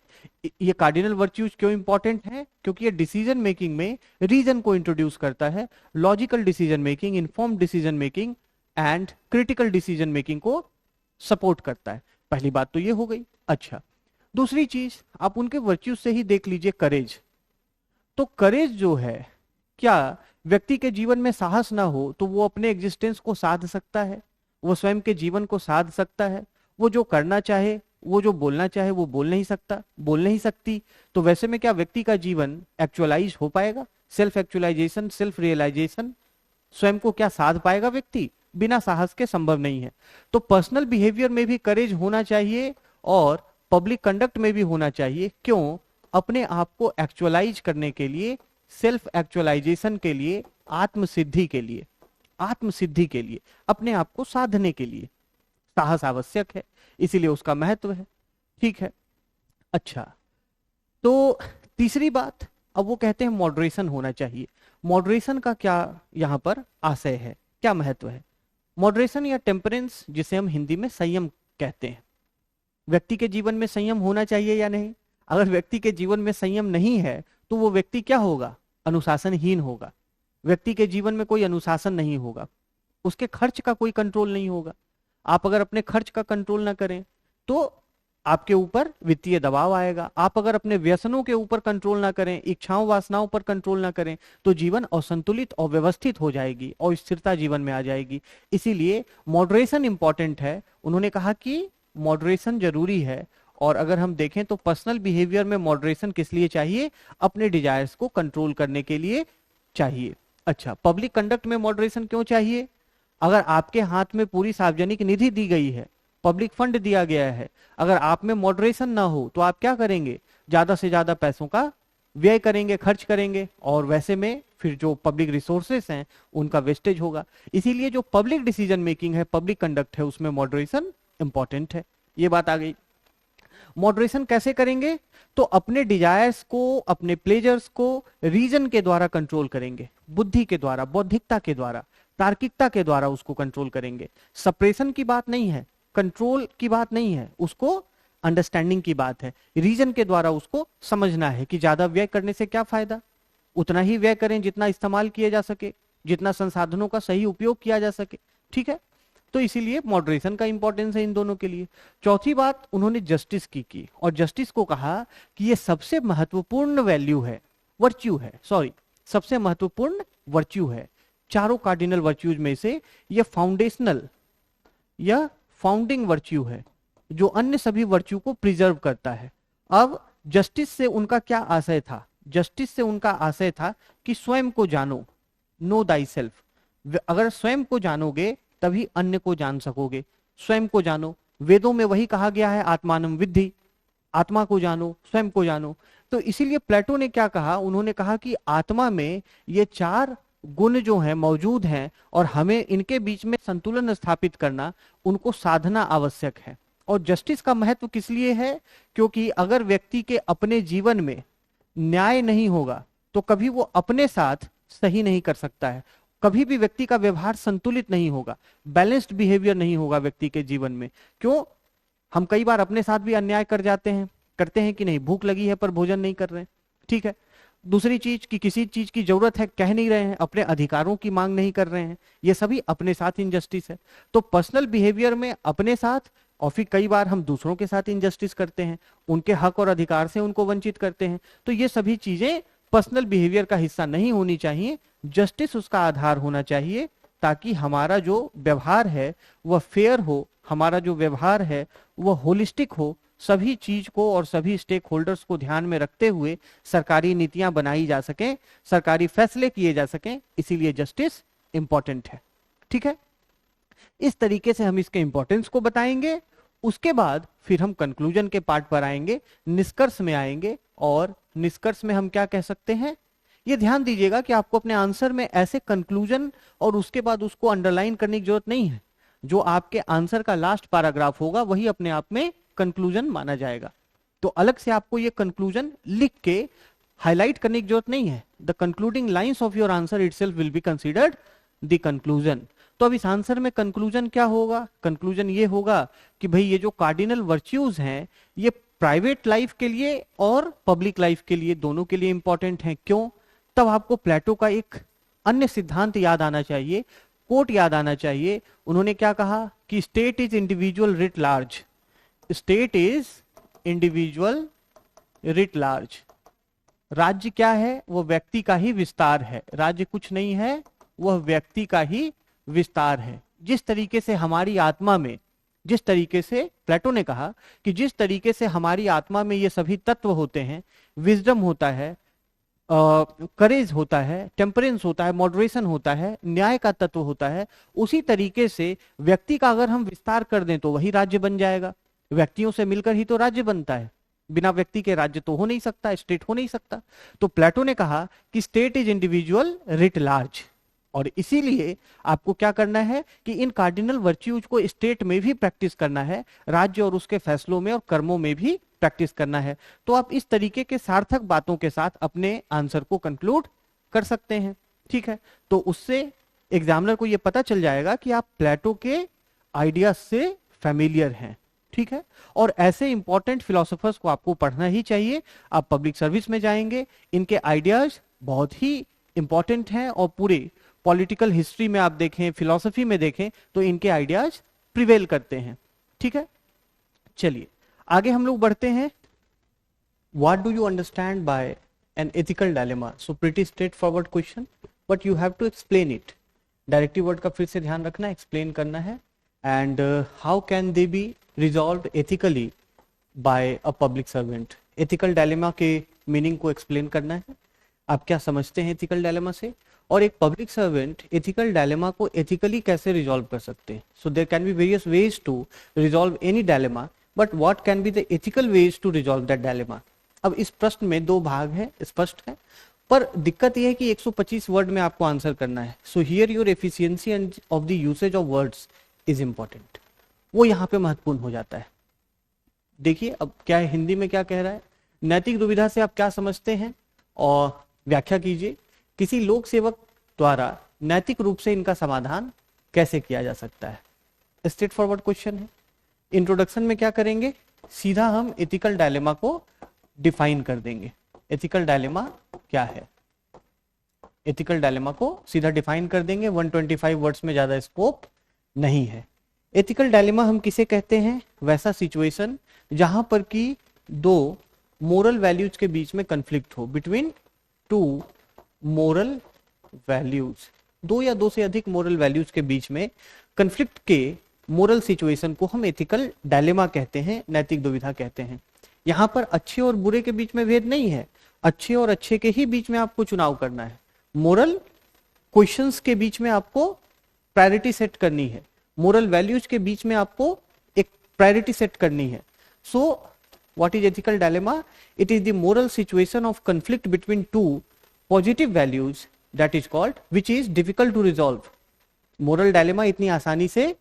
ये कार्डिनल वर्च्यूज क्यों इंपॉर्टेंट है? क्योंकि ये डिसीजन मेकिंग में रीजन को इंट्रोड्यूस करता है, logical decision making, informed decision making and critical decision making को सपोर्ट करता है। पहली बात तो ये हो गई। अच्छा, दूसरी चीज आप उनके वर्च्यूज से ही देख लीजिए, करेज। तो करेज जो है, क्या व्यक्ति के जीवन में साहस ना हो तो वो अपने एग्जिस्टेंस को साध सकता है? वो स्वयं के जीवन को साध सकता है? वो जो करना चाहे, वो जो बोलना चाहे, वो बोल नहीं सकता, बोल नहीं सकती। तो वैसे में क्या व्यक्ति का जीवन एक्चुअलाइज हो पाएगा? सेल्फ एक्चुअलाइजेशन, सेल्फ रियलाइजेशन, स्वयं को क्या साध पाएगा व्यक्ति? बिना साहस के संभव नहीं है। तो पर्सनल बिहेवियर में भी करेज होना चाहिए और पब्लिक कंडक्ट में भी होना चाहिए। क्यों? अपने आप को एक्चुअलाइज करने के लिए, सेल्फ एक्चुअलाइजेशन के लिए, आत्मसिद्धि के लिए, आत्मसिद्धि के लिए, अपने आप को साधने के लिए साहस आवश्यक है, इसीलिए उसका महत्व है। ठीक है। अच्छा, तो तीसरी बात, अब वो कहते हैं मॉडरेशन होना चाहिए। मॉडरेशन का क्या यहां पर आशय है, क्या महत्व है? मॉडरेशन या टेम्परेंस, जिसे हम हिंदी में संयम कहते हैं, व्यक्ति के जीवन में संयम होना चाहिए या नहीं? अगर व्यक्ति के जीवन में संयम नहीं है तो वो व्यक्ति क्या होगा? अनुशासनहीन होगा। व्यक्ति के जीवन में कोई अनुशासन नहीं होगा, उसके खर्च का कोई कंट्रोल नहीं होगा। आप अगर अपने खर्च का कंट्रोल ना करें तो आपके ऊपर वित्तीय दबाव आएगा। आप अगर अपने व्यसनों के ऊपर कंट्रोल ना करें, इच्छाओं वासनाओं पर कंट्रोल ना करें, तो जीवन असंतुलित और व्यवस्थित हो जाएगी और स्थिरता जीवन में आ जाएगी। इसीलिए मॉडरेशन इंपॉर्टेंट है। उन्होंने कहा कि मॉडरेशन जरूरी है। और अगर हम देखें तो पर्सनल बिहेवियर में मॉडरेशन किस लिए चाहिए? अपने डिजायर्स को कंट्रोल करने के लिए चाहिए। अच्छा, पब्लिक कंडक्ट में मॉडरेशन क्यों चाहिए? अगर आपके हाथ में पूरी सार्वजनिक निधि दी गई है, पब्लिक फंड दिया गया है, अगर आप में मॉडरेशन ना हो तो आप क्या करेंगे? ज्यादा से ज्यादा पैसों का व्यय करेंगे, खर्च करेंगे, और वैसे में फिर जो पब्लिक रिसोर्सेस हैं उनका वेस्टेज होगा। इसीलिए जो पब्लिक डिसीजन मेकिंग है, पब्लिक कंडक्ट है, उसमें मॉडरेशन इंपॉर्टेंट है। ये बात आ गई। मॉडरेशन कैसे करेंगे? तो अपने डिजायर्स को, अपने प्लेजर्स को रीजन के द्वारा कंट्रोल करेंगे, बुद्धि के द्वारा, बौद्धिकता के द्वारा, तार्किकता के द्वारा उसको कंट्रोल करेंगे। सप्रेशन की बात नहीं है, कंट्रोल की बात नहीं है, उसको अंडरस्टैंडिंग की बात है। रीजन के द्वारा उसको समझना है कि ज्यादा व्यय करने से क्या फायदा, उतना ही व्यय करें जितना इस्तेमाल किया जा सके, जितना संसाधनों का सही उपयोग किया जा सके। ठीक है, तो इसीलिए मॉडरेशन का इंपॉर्टेंस है इन दोनों के लिए। चौथी बात उन्होंने जस्टिस की और जस्टिस को कहा कि ये सबसे महत्वपूर्ण वैल्यू है, वर्च्यू है, सॉरी, सबसे महत्वपूर्ण वर्च्यू है। चारों कार्डिनल वर्च्यूज में से ये फाउंडेशनल या फाउंडिंग वर्च्यू है, जो अन्य सभी वर्च्यू को प्रिजर्व करता है। अब जस्टिस से उनका क्या आशय था? जस्टिस से उनका आशय था कि स्वयं को जानो, नो दाई सेल्फ। अगर स्वयं को जानोगे तभी अन्य को जान सकोगे। स्वयं को जानो, वेदों में वही कहा गया है, आत्मानं विद्धि, आत्मा को जानो, स्वयं को जानो। तो इसीलिए प्लेटो ने क्या कहा? उन्होंने कहा कि आत्मा में ये चार गुण जो हैं मौजूद हैं और हमें इनके बीच में संतुलन स्थापित करना, उनको साधना आवश्यक है। और जस्टिस का महत्व किस लिए है? क्योंकि अगर व्यक्ति के अपने जीवन में न्याय नहीं होगा तो कभी वो अपने साथ सही नहीं कर सकता है, कभी भी व्यक्ति का व्यवहार संतुलित नहीं होगा, बैलेंस्ड बिहेवियर नहीं होगा व्यक्ति के जीवन में। क्यों? हम कई बार अपने साथ भी अन्याय कर जाते हैं, करते हैं कि नहीं? भूख लगी है पर भोजन नहीं कर रहे हैं, ठीक है। दूसरी चीज कि किसी चीज की जरूरत है, कह नहीं रहे हैं, अपने अधिकारों की मांग नहीं कर रहे हैं, ये सभी अपने साथ इनजस्टिस है। तो पर्सनल बिहेवियर में अपने साथ, और फिर कई बार हम दूसरों के साथ इनजस्टिस करते हैं, उनके हक और अधिकार से उनको वंचित करते हैं। तो ये सभी चीजें पर्सनल बिहेवियर का हिस्सा नहीं होनी चाहिए, जस्टिस उसका आधार होना चाहिए, ताकि हमारा जो व्यवहार है वह फेयर हो, हमारा जो व्यवहार है वह होलिस्टिक हो, सभी चीज को और सभी स्टेक होल्डर्स को ध्यान में रखते हुए सरकारी नीतियां बनाई जा सकें, सरकारी फैसले किए जा सकें। इसीलिए जस्टिस इंपॉर्टेंट है, ठीक है। इस तरीके से हम इसके इंपॉर्टेंस को बताएंगे। उसके बाद फिर हम कंक्लूजन के पार्ट पर आएंगे, निष्कर्ष में आएंगे। और निष्कर्ष में हम क्या कह सकते हैं, ये ध्यान दीजिएगा कि आपको अपने आंसर में ऐसे कंक्लूजन और उसके बाद उसको अंडरलाइन करने की जरूरत नहीं है। जो आपके आंसर का लास्ट पैराग्राफ होगा वही अपने आप में कंक्लूजन माना जाएगा। तो अलग से आपको ये कंक्लूजन लिख के हाईलाइट करने की जरूरत नहीं है। The concluding lines of your answer itself will be considered the conclusion. तो अब इस आंसर में कंक्लूजन क्या होगा? कंक्लूजन ये होगा कि भाई ये जो कार्डिनल वर्च्यूज हैं ये प्राइवेट लाइफ के लिए और पब्लिक लाइफ के लिए, दोनों के लिए इंपॉर्टेंट हैं। क्यों? तब आपको प्लेटो का एक अन्य सिद्धांत याद आना चाहिए, कोट याद आना चाहिए। उन्होंने क्या कहा कि state is individual writ large, state is individual writ large. राज्य क्या है? वो व्यक्ति का ही विस्तार है। राज्य कुछ नहीं है, वह व्यक्ति का ही विस्तार है। जिस तरीके से हमारी आत्मा में, जिस तरीके से प्लेटो ने कहा कि जिस तरीके से हमारी आत्मा में ये सभी तत्व होते हैं, विजडम होता है, करेज होता है, टेम्परेंस होता है, मॉडरेशन होता है, न्याय का तत्व होता है, उसी तरीके से व्यक्ति का अगर हम विस्तार कर दें तो वही राज्य बन जाएगा। व्यक्तियों से मिलकर ही तो राज्य बनता है, बिना व्यक्ति के राज्य तो हो नहीं सकता, स्टेट हो नहीं सकता। तो प्लेटो ने कहा कि state is individual writ large, और इसीलिए आपको क्या करना है कि इन कार्डिनल वर्च्यूज को स्टेट में भी प्रैक्टिस करना है, राज्य और उसके फैसलों में और कर्मों में भी प्रैक्टिस करना है। तो आप इस तरीके के सार्थक बातों के साथ अपने आंसर को कंक्लूड कर सकते हैं, ठीक है। तो उससे एग्जामिनर को यह पता चल जाएगा कि आप प्लेटो के आइडियाज से फैमिलियर हैं, ठीक है। और ऐसे इंपॉर्टेंट फिलोसोफर्स को आपको पढ़ना ही चाहिए। आप पब्लिक सर्विस में जाएंगे, इनके आइडियाज बहुत ही इंपॉर्टेंट हैं, और पूरे पॉलिटिकल हिस्ट्री में आप देखें, फिलॉसफी में देखें तो इनके आइडियाज प्रिवेल करते हैं, ठीक है। चलिए आगे हम लोग बढ़ते हैं। What do you understand by an ethical dilemma? So pretty straight forward question, but you have to explain it. Directive word का फिर से ध्यान रखना, एक्सप्लेन करना है। And how can they be resolve ethically by a public servant? Ethical dilemma के meaning को explain करना है। आप क्या समझते हैं एथिकल डायलेमा से, और एक पब्लिक सर्वेंट एथिकल डायलेमा को एथिकली कैसे रिजॉल्व कर सकते हैं? So there can be various ways to resolve any dilemma, but what can be the ethical ways to resolve that dilemma? अब इस प्रश्न में दो भाग है, स्पष्ट है, पर दिक्कत यह है कि 125 वर्ड में आपको आंसर करना है। So here your efficiency end of the usage of words is important, वो यहाँ पे महत्वपूर्ण हो जाता है। देखिए अब क्या है, हिंदी में क्या कह रहा है, नैतिक दुविधा से आप क्या समझते हैं और व्याख्या कीजिए। किसी लोक सेवक द्वारा नैतिक रूप से इनका समाधान कैसे किया जा सकता है? स्ट्रेट फॉरवर्ड क्वेश्चन है। इंट्रोडक्शन में क्या करेंगे, सीधा हम एथिकल डायलेमा को डिफाइन कर देंगे। एथिकल डायलेमा क्या है, एथिकल डायलेमा को सीधा डिफाइन कर देंगे। 125 वर्ड्स में ज्यादा स्कोप नहीं है। एथिकल डायलेमा हम किसे कहते हैं? वैसा सिचुएशन जहां पर कि दो मोरल वैल्यूज के बीच में कंफ्लिक्ट हो, बिटवीन टू मोरल वैल्यूज, दो या दो से अधिक मोरल वैल्यूज के बीच में कंफ्लिक्ट के मोरल सिचुएशन को हम एथिकल डायलेमा कहते हैं, नैतिक दुविधा कहते हैं। यहां पर अच्छे और बुरे के बीच में भेद नहीं है, अच्छे और अच्छे के ही बीच में आपको चुनाव करना है। मोरल क्वेश्चंस के बीच में आपको प्रायोरिटी सेट करनी है, मोरल वैल्यूज के बीच में आपको एक प्रायोरिटी सेट करनी है। So what is ethical dilemma? It is the moral situation of conflict between two positive values that is called which is difficult to resolve. Moral dilemma इतनी आसानी से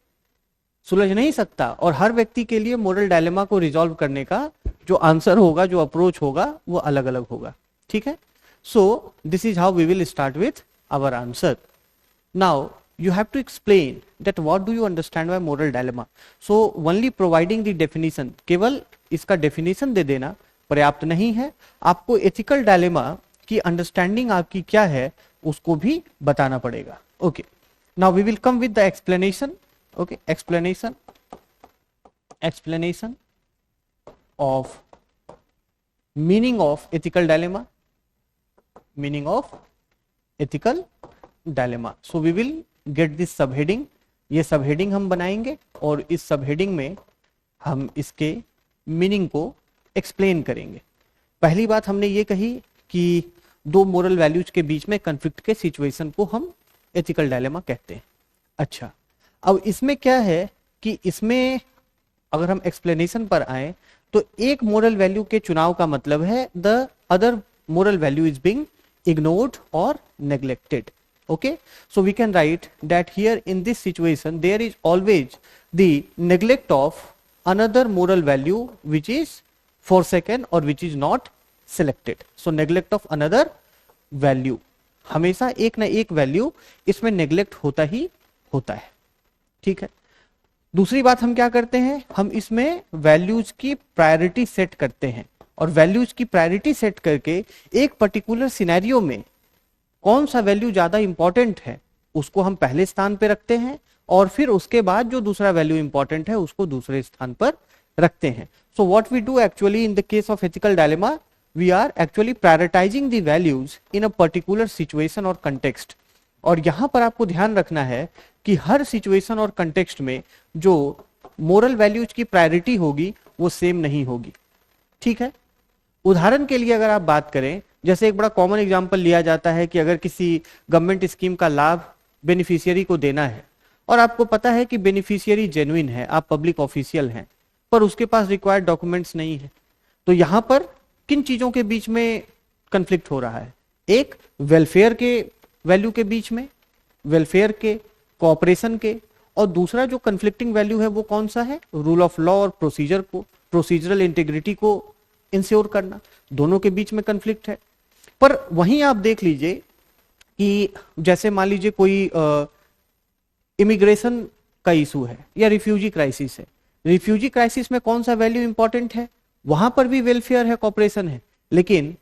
सुलझ नहीं सकता, और हर व्यक्ति के लिए मोरल डायलेमा को रिजॉल्व करने का जो आंसर होगा, जो अप्रोच होगा, वो अलग अलग होगा, ठीक है। So this is how we will start with our answer. Now you have to explain that what do you understand by moral dilemma. So only providing the definition, केवल इसका definition दे देना पर्याप्त नहीं है, आपको एथिकल डायलेमा की understanding आपकी क्या है उसको भी बताना पड़ेगा। Okay, now we will come with the explanation. Okay, explanation of meaning of ethical dilemma, meaning of ethical dilemma. So we will get this subheading, ये सबहेडिंग हम बनाएंगे और इस सबहेडिंग में हम इसके मीनिंग को एक्सप्लेन करेंगे। पहली बात हमने ये कही कि दो मोरल वैल्यूज के बीच में कन्फ्लिक्ट के सिचुएशन को हम एथिकल डायलेमा कहते हैं। अच्छा, अब इसमें क्या है कि इसमें अगर हम एक्सप्लेनेशन पर आए तो एक मोरल वैल्यू के चुनाव का मतलब है the other moral value is being ignored or neglected. Okay, so we can write that here in this situation there is always the neglect of another moral value which is forsaken or which is not selected. So neglect of another value, हमेशा एक ना एक value इसमें neglect होता ही होता है। ठीक है, दूसरी बात हम क्या करते हैं, हम इसमें वैल्यूज की प्रायोरिटी सेट करते हैं और वैल्यूज की प्रायोरिटी सेट करके एक पर्टिकुलर सिनेरियो में कौन सा वैल्यू ज्यादा इंपॉर्टेंट है उसको हम पहले स्थान पे रखते हैं और फिर उसके बाद जो दूसरा वैल्यू इंपॉर्टेंट है उसको दूसरे स्थान पर रखते हैं। So what we do actually in the case of ethical dilemma, we are actually prioritising the values in a particular situation और कंटेक्स्ट। और यहां पर आपको ध्यान रखना है कि हर सिचुएशन और कंटेक्स्ट में जो मोरल वैल्यूज की प्रायोरिटी होगी वो सेम नहीं होगी। ठीक है, उदाहरण के लिए अगर आप बात करें, जैसे एक बड़ा कॉमन एग्जांपल लिया जाता है कि अगर किसी गवर्नमेंट स्कीम का लाभ बेनिफिशियरी को देना है और आपको पता है कि बेनिफिशियरी जेन्युइन है, आप पब्लिक ऑफिशियल हैं, पर उसके पास रिक्वायर्ड डॉक्यूमेंट्स नहीं है, तो यहां पर किन चीजों के बीच में कंफ्लिक्ट हो रहा है? एक वेलफेयर के वैल्यू के बीच में, वेलफेयर के, कोऑपरेशन के, और दूसरा जो कंफ्लिक्टिंग वैल्यू है वो कौन सा है? रूल ऑफ लॉ और प्रोसीजर को, प्रोसीजरल इंटीग्रिटी को इंश्योर करना, दोनों के बीच में कंफ्लिक्ट है। पर वहीं आप देख लीजिए कि जैसे मान लीजिए कोई इमिग्रेशन का इशू है या रिफ्यूजी क्राइसिस है, रिफ्यूजी क्राइसिस में कौन सा वैल्यू इंपॉर्टेंट है? वहां पर भी वेलफेयर है, कोऑपरेशन है, लेकिन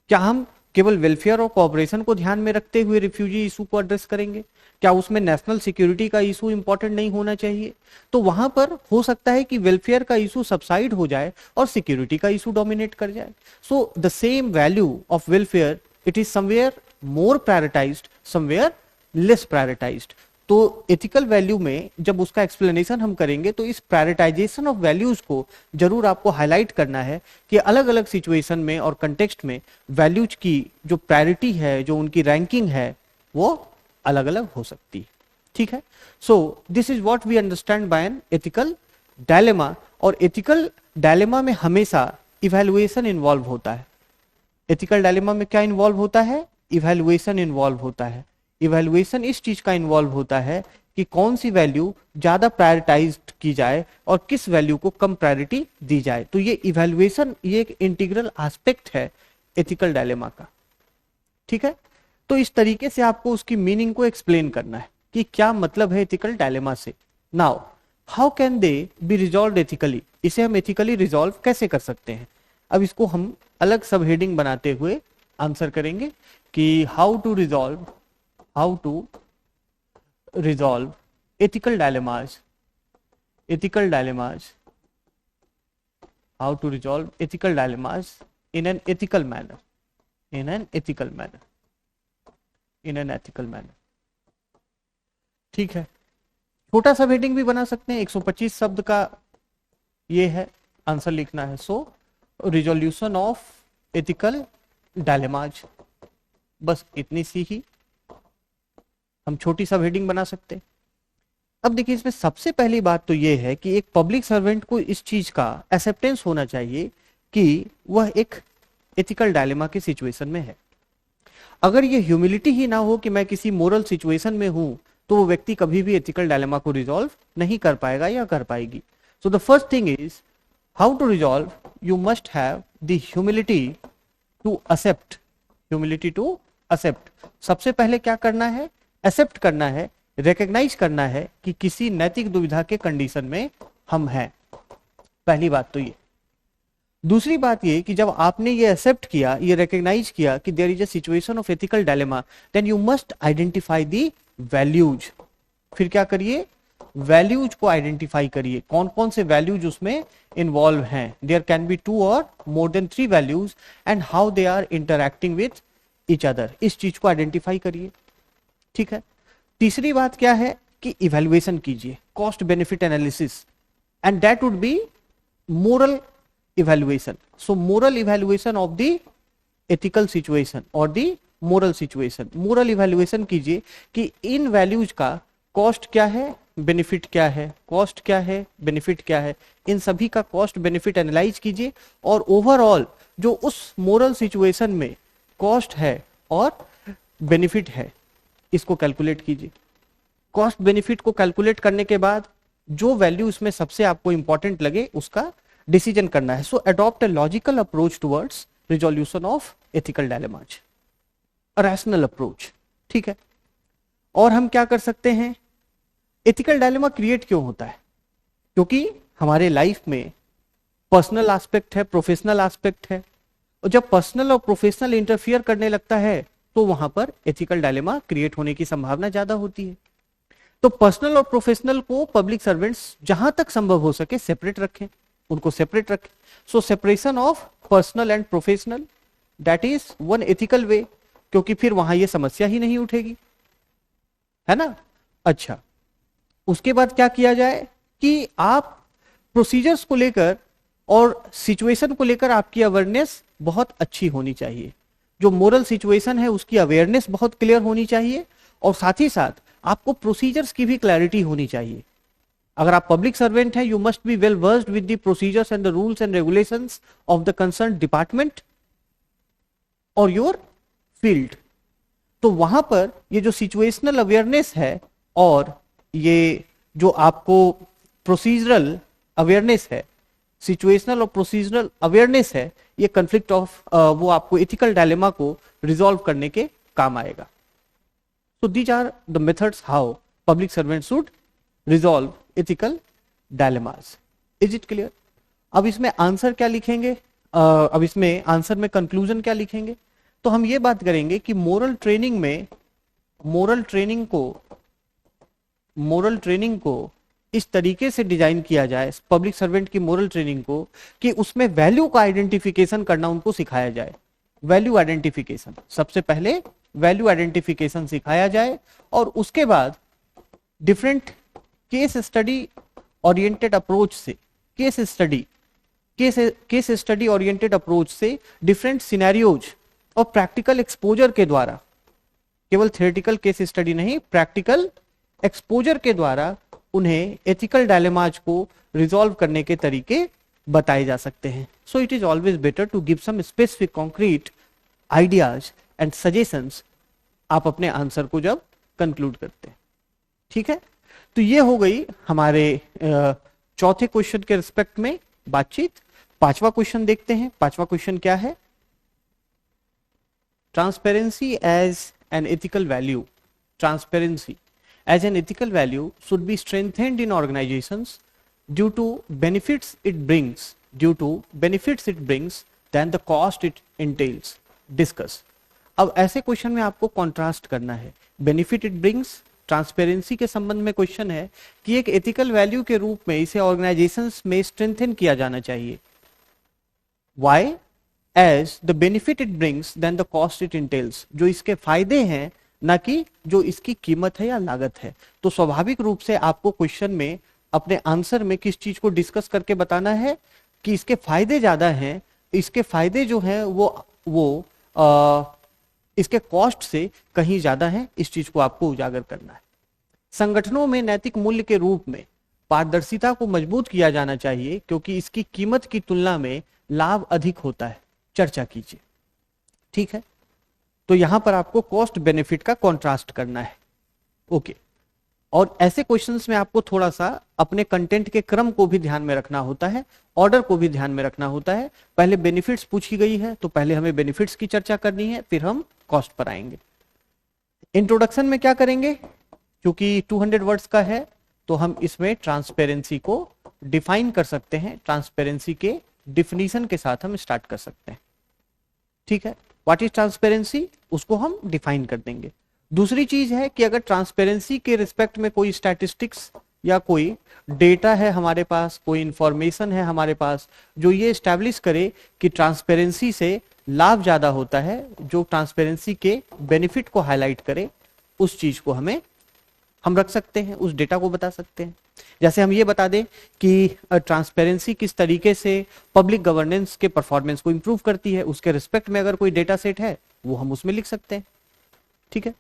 क्या हम केवल वेलफेयर और कोऑपरेशन को ध्यान में रखते हुए रिफ्यूजी इशू को एड्रेस करेंगे? क्या उसमें नेशनल सिक्योरिटी का इशू इंपॉर्टेंट नहीं होना चाहिए? तो वहां पर हो सकता है कि वेलफेयर का इशू सबसाइड हो जाए और सिक्योरिटी का इशू डोमिनेट कर जाए। So the same value of welfare, it is somewhere more prioritised, somewhere less prioritised. तो एथिकल वैल्यू में जब उसका एक्सप्लेनेशन हम करेंगे तो इस प्रायोरिटाइजेशन ऑफ वैल्यूज को जरूर आपको हाईलाइट करना है कि अलग अलग सिचुएशन में और कंटेक्स्ट में वैल्यूज की जो प्रायोरिटी है, जो उनकी रैंकिंग है, वो अलग अलग हो सकती है। ठीक है, so this is what we understand by an ethical dilemma. और एथिकल डायलेमा में हमेशा इवैल्यूएशन इन्वॉल्व होता है। एथिकल डायलेमा में क्या इन्वॉल्व होता है? इवैल्यूएशन इन्वॉल्व होता है। इवैल्यूएशन इस चीज का इन्वॉल्व होता है कि कौन सी वैल्यू ज्यादा प्रायोरिटाइज्ड की जाए और किस वैल्यू को कम प्रायोरिटी दी जाए। तो ये इवैल्यूएशन, ये एक इंटीग्रल एस्पेक्ट है एथिकल डायलेमा का। ठीक है, तो इस तरीके से आपको उसकी मीनिंग को एक्सप्लेन करना है कि क्या मतलब है एथिकल डायलेमा से। Now how can they be resolve ethically, इसे हम एथिकली रिजॉल्व कैसे कर सकते हैं? अब इसको हम अलग सब हेडिंग बनाते हुए आंसर करेंगे कि how to resolve ethical dilemmas, how to resolve ethical dilemmas in an ethical manner, ठीक है, छोटा सा हेडिंग भी बना सकते हैं, 125 शब्द का ये है, आंसर लिखना है। सो रिजोल्यूशन ऑफ एथिकल डायलेमाज, बस इतनी सी ही हम छोटी सब हेडिंग बना सकते हैं। अब देखिए, इसमें सबसे पहली बात तो यह है कि एक पब्लिक सर्वेंट को इस चीज का एक्सेप्टेंस होना चाहिए कि वह एक एथिकल डायलेमा की सिचुएशन में है। अगर ये ह्यूमिलिटी ही ना हो कि मैं किसी मोरल सिचुएशन में हूं, तो वो व्यक्ति कभी भी एथिकल डायलेमा को रिजॉल्व नहीं कर पाएगा या कर पाएगी। So the first thing is how to resolve, you must have the humility to accept. सबसे पहले क्या करना है? एक्सेप्ट करना है, रिकॉग्नाइज करना है कि किसी नैतिक दुविधा के कंडीशन में हम हैं। पहली बात तो ये। दूसरी बात ये कि जब आपने ये एक्सेप्ट किया, ये रिकॉग्नाइज किया कि there is a situation of ethical dilemma, then you must identify the values. फिर क्या करिए, वैल्यूज को आइडेंटिफाई करिए, कौन कौन से वैल्यूज उसमें इन्वॉल्व हैं। देयर कैन बी 2 और more than 3 values and how they are interacting with each other, इस चीज को आइडेंटिफाई करिए। ठीक है। तीसरी बात क्या है कि इवैल्यूएशन कीजिए, cost benefit analysis, and that would be moral evaluation. So moral evaluation of the ethical situation or the moral situation. moral evaluation कीजिए कि इन वैल्यूज का कॉस्ट क्या है, बेनिफिट क्या है, कॉस्ट क्या है, बेनिफिट क्या है, इन सभी का कॉस्ट बेनिफिट एनालाइज कीजिए और ओवरऑल जो उस मोरल सिचुएशन में कॉस्ट है और बेनिफिट है इसको कैलकुलेट कीजिए। कॉस्ट बेनिफिट को कैलकुलेट करने के बाद जो वैल्यू इसमें सबसे आपको इंपॉर्टेंट लगे उसका डिसीजन करना है। So adopt a logical approach towards resolution of ethical dilemmas, rational approach. ठीक है। और हम क्या कर सकते हैं, एथिकल डायलेमा क्रिएट क्यों होता है? क्योंकि हमारे लाइफ में पर्सनल एस्पेक्ट है, प्रोफेशनल एस्पेक्ट है, और जब पर्सनल और प्रोफेशनल इंटरफियर करने लगता है तो वहां पर एथिकल डायलेमा क्रिएट होने की संभावना ज्यादा होती है। तो पर्सनल और प्रोफेशनल को पब्लिक सर्वेंट्स जहां तक संभव हो सके सेपरेट रखें, उनको सेपरेट रखें। So separation of personal and professional, that is one ethical way, क्योंकि फिर वहां ये समस्या ही नहीं उठेगी, है ना। अच्छा, उसके बाद क्या किया जाए कि आप प्रोसीजर्स को लेकर और सिचुएशन को लेकर आपकी अवेयरनेस बहुत अच्छी होनी चाहिए। जो मोरल सिचुएशन है उसकी अवेयरनेस बहुत क्लियर होनी चाहिए और साथ ही साथ आपको प्रोसीजर्स की भी क्लैरिटी होनी चाहिए। अगर आप पब्लिक सर्वेंट हैं, you must be well versed with the procedures and the rules and regulations of the concern department और योर फील्ड। तो वहां पर ये जो सिचुएशनल अवेयरनेस है और ये जो आपको प्रोसीजरल अवेयरनेस है, सिचुएशनल और प्रोसीजरल अवेयरनेस है, ये कॉन्फ्लिक्ट ऑफ वो आपको एथिकल डायलेमा को रिजॉल्व करने के काम आएगा। So these are the methods how public servants should resolve ethical dilemmas. Is it clear? अब इसमें आंसर क्या लिखेंगे? अब इसमें आंसर में कंक्लूजन क्या लिखेंगे? तो हम ये बात करेंगे कि मोरल ट्रेनिंग को इस तरीके से डिजाइन किया जाए, पब्लिक सर्वेंट की मोरल ट्रेनिंग को, कि उसमें वैल्यू का आइडेंटिफिकेशन करना उनको सिखाया जाए। वैल्यू आइडेंटिफिकेशन, सबसे पहले वैल्यू आइडेंटिफिकेशन सिखाया जाए और उसके बाद different case study oriented approach से, केस स्टडी ओरिएंटेड अप्रोच से डिफरेंट सिनेरियोज और प्रैक्टिकल एक्सपोजर के द्वारा, केवल थ्योरेटिकल केस स्टडी नहीं, प्रैक्टिकल एक्सपोजर के द्वारा उन्हें एथिकल डायलेमाज को रिजॉल्व करने के तरीके बताए जा सकते हैं। So it is always better to give some specific concrete ideas and suggestions आप अपने आंसर को जब कंक्लूड करते हैं। ठीक है, तो ये हो गई हमारे चौथे क्वेश्चन के रिस्पेक्ट में बातचीत। पांचवा क्वेश्चन देखते हैं। पांचवा क्वेश्चन क्या है? Transparency as an ethical value. Transparency as an ethical value should be strengthened in organisations due to benefits it brings than the cost it entails. Discuss. अब ऐसे क्वेश्चन में आपको कॉन्ट्रास्ट करना है। बेनिफिट इट ब्रिंग्स, ट्रांसपेरेंसी के संबंध में question है कि एक एथिकल वैल्यू के रूप में इसे ऑर्गेनाइजेशंस में स्ट्रेंथन किया जाना चाहिए। Why? As the benefit it brings than the cost it entails. जो इसके फायदे हैं ना कि जो इसकी कीमत है या लागत है। तो स्वाभाविक रूप से आपको क्वेश्चन में अपने आंसर में किस चीज को डिस्कस करके बताना है कि इसके फायदे ज्यादा हैं, इसके फायदे जो हैं वो इसके कॉस्ट से कहीं ज्यादा है, इस चीज को आपको उजागर करना है। संगठनों में नैतिक मूल्य के रूप में पारदर्शिता को मजबूत किया जाना चाहिए क्योंकि इसकी कीमत की तुलना में लाभ अधिक होता है। चर्चा कीजिए। ठीक है, तो यहां पर आपको कॉस्ट बेनिफिट का कॉन्ट्रास्ट करना है। ओके, और ऐसे क्वेश्चंस में आपको थोड़ा सा अपने कंटेंट के क्रम को भी ध्यान में रखना होता है, ऑर्डर को भी ध्यान में रखना होता है। पहले बेनिफिट्स पूछी गई है तो पहले हमें बेनिफिट्स की चर्चा करनी है, फिर हम कॉस्ट पर आएंगे। इंट्रोडक्शन में क्या करेंगे? क्योंकि 200 वर्ड्स का है तो हम इसमें ट्रांसपेरेंसी को डिफाइन कर सकते हैं, ट्रांसपेरेंसी के डिफिनीशन के साथ हम स्टार्ट कर सकते हैं। ठीक है, व्हाट इज ट्रांसपेरेंसी, उसको हम डिफाइन कर देंगे। दूसरी चीज है कि अगर ट्रांसपेरेंसी के रिस्पेक्ट में कोई स्टैटिस्टिक्स या कोई डेटा है हमारे पास, कोई इंफॉर्मेशन है हमारे पास जो ये स्टैब्लिश करे कि ट्रांसपेरेंसी से लाभ ज्यादा होता है, जो ट्रांसपेरेंसी के बेनिफिट को हाईलाइट करे, उस चीज को हम रख सकते हैं, उस डेटा को बता सकते हैं। जैसे हम ये बता दें कि ट्रांसपेरेंसी किस तरीके से पब्लिक गवर्नेंस के परफॉर्मेंस को इंप्रूव करती है, उसके रिस्पेक्ट में अगर कोई डेटा सेट है वो हम उसमें लिख सकते हैं। ठीक है,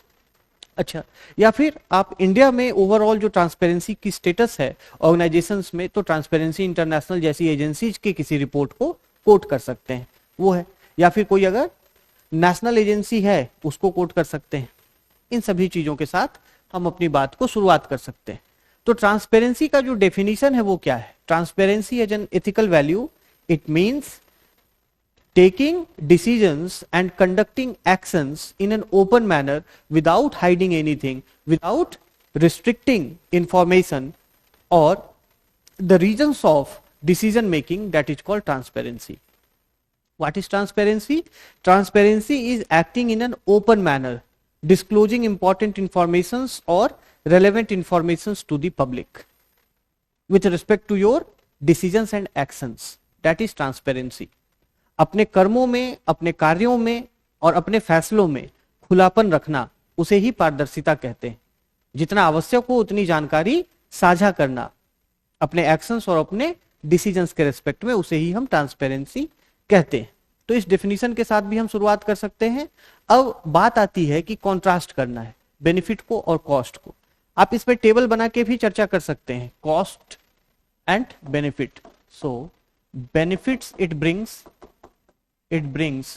अच्छा, या फिर आप इंडिया में ओवरऑल जो ट्रांसपेरेंसी की स्टेटस है ऑर्गेनाइजेशंस में, तो ट्रांसपेरेंसी इंटरनेशनल जैसी एजेंसीज की किसी रिपोर्ट को कोट कर सकते हैं, वो है। या फिर कोई अगर नेशनल एजेंसी है उसको कोट कर सकते हैं। इन सभी चीजों के साथ हम अपनी बात को शुरुआत कर सकते हैं। तो ट्रांसपेरेंसी का जो डेफिनेशन है वो क्या है? Transparency as an ethical value, it means taking decisions and conducting actions in an open manner without hiding anything, without restricting information or the reasons of decision making, that is called transparency. What is transparency? Transparency is acting in an open manner, disclosing important informations or relevant informations to the public with respect to your decisions and actions. That is transparency. अपने कर्मों में, अपने कार्यों में और अपने फैसलों में खुलापन रखना, उसे ही पारदर्शिता कहते हैं। जितना आवश्यक हो उतनी जानकारी साझा करना अपने एक्शंस और अपने डिसीजंस के रिस्पेक्ट में, उसे ही हम ट्रांसपेरेंसी कहते हैं। तो इस डेफिनेशन के साथ भी हम शुरुआत कर सकते हैं। अब बात आती है कि कॉन्ट्रास्ट करना है बेनिफिट को और कॉस्ट को। आप इसमें टेबल बना के भी चर्चा कर सकते हैं, cost and benefit. So benefits it brings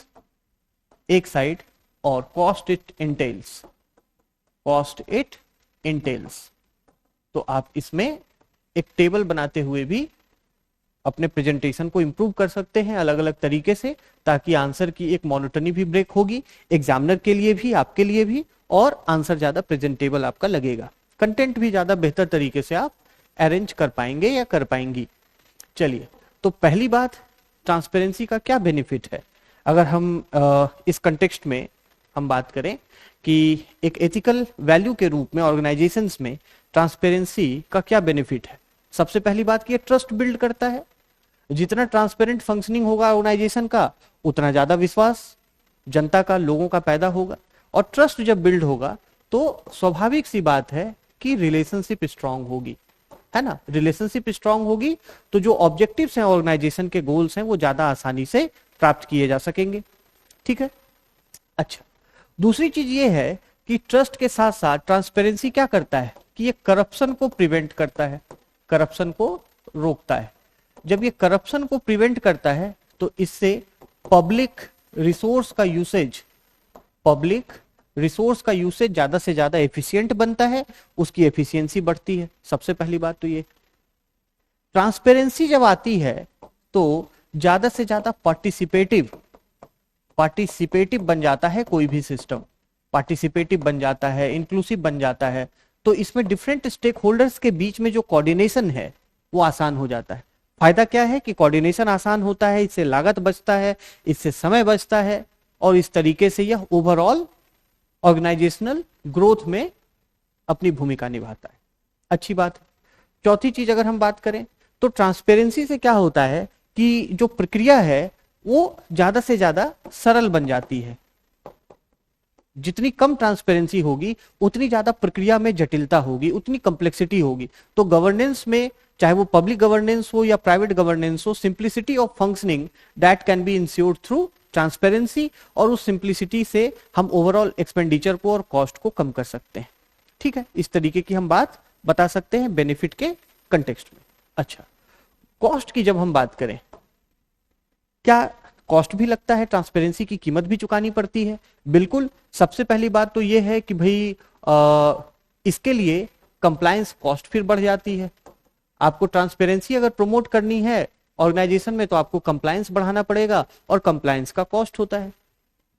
एक साइड और कॉस्ट इट entails। तो आप इसमें एक टेबल बनाते हुए भी अपने प्रेजेंटेशन को इंप्रूव कर सकते हैं अलग अलग तरीके से, ताकि आंसर की एक मोनोटनी भी ब्रेक होगी एग्जामिनर के लिए भी, आपके लिए भी, और आंसर ज्यादा प्रेजेंटेबल आपका लगेगा, कंटेंट भी ज्यादा बेहतर तरीके से आप अरेंज कर पाएंगे या कर पाएंगी। चलिए, तो पहली बात, ट्रांसपेरेंसी का क्या बेनिफिट है? अगर हम इस कंटेक्स्ट में हम बात करें कि एक एथिकल वैल्यू के रूप में ऑर्गेनाइजेशंस में ट्रांसपेरेंसी का क्या बेनिफिट है? सबसे पहली बात कि ट्रस्ट बिल्ड करता है। जितना ट्रांसपेरेंट फंक्शनिंग होगा ऑर्गेनाइजेशन का, उतना ज्यादा विश्वास जनता का, लोगों का पैदा होगा। और ट्रस्ट जब बिल्ड होगा तो स्वाभाविक सी बात है कि रिलेशनशिप स्ट्रांग होगी, है ना। रिलेशनशिप स्ट्रांग होगी तो जो ऑब्जेक्टिव्स हैं ऑर्गेनाइजेशन के, गोल्स हैं, वो ज्यादा आसानी से प्राप्त किए जा सकेंगे। ठीक है, अच्छा, दूसरी चीज ये है कि ट्रस्ट के साथ साथ ट्रांसपेरेंसी क्या करता है कि ये करप्शन को प्रिवेंट करता है, करप्शन को रोकता है। जब ये करप्शन को प्रिवेंट करता है तो इससे पब्लिक रिसोर्स का यूसेज ज्यादा से ज्यादा एफिशिएंट बनता है, उसकी एफिशिएंसी बढ़ती है। सबसे पहली बात तो ये ट्रांसपेरेंसी जब आती है तो ज्यादा से ज्यादा पार्टिसिपेटिव बन जाता है, कोई भी सिस्टम पार्टिसिपेटिव बन जाता है, इंक्लूसिव बन जाता है। तो इसमें डिफरेंट स्टेक होल्डर्स के बीच में जो कोऑर्डिनेशन है वो आसान हो जाता है। फायदा क्या है कि कोऑर्डिनेशन आसान होता है, इससे लागत बचता है, इससे समय बचता है, और इस तरीके से यह ओवरऑल ऑर्गेनाइजेशनल ग्रोथ में अपनी भूमिका निभाता है। अच्छी बात है। चौथी चीज अगर हम बात करें तो ट्रांसपेरेंसी से क्या होता है कि जो प्रक्रिया है वो ज्यादा से ज्यादा सरल बन जाती है। जितनी कम ट्रांसपेरेंसी होगी उतनी ज्यादा प्रक्रिया में जटिलता होगी, उतनी कॉम्प्लेक्सिटी होगी। तो गवर्नेंस में, चाहे वो पब्लिक गवर्नेंस हो या प्राइवेट गवर्नेंस हो, simplicity of functioning that can be insured through transparency, और उस सिंप्लिसिटी से हम ओवरऑल एक्सपेंडिचर को और कॉस्ट को कम कर सकते हैं। ठीक है, इस तरीके की हम बात बता सकते हैं बेनिफिट के कंटेक्स्ट में। अच्छा, कॉस्ट की जब हम बात करें, क्या कॉस्ट भी लगता है? ट्रांसपेरेंसी की कीमत भी चुकानी पड़ती है। बिल्कुल, सबसे पहली बात तो यह है कि भाई इसके लिए कंप्लायंस कॉस्ट फिर बढ़ जाती है। आपको ट्रांसपेरेंसी अगर प्रमोट करनी है ऑर्गेनाइजेशन में तो आपको कंप्लायंस बढ़ाना पड़ेगा, और कंप्लायंस का कॉस्ट होता है।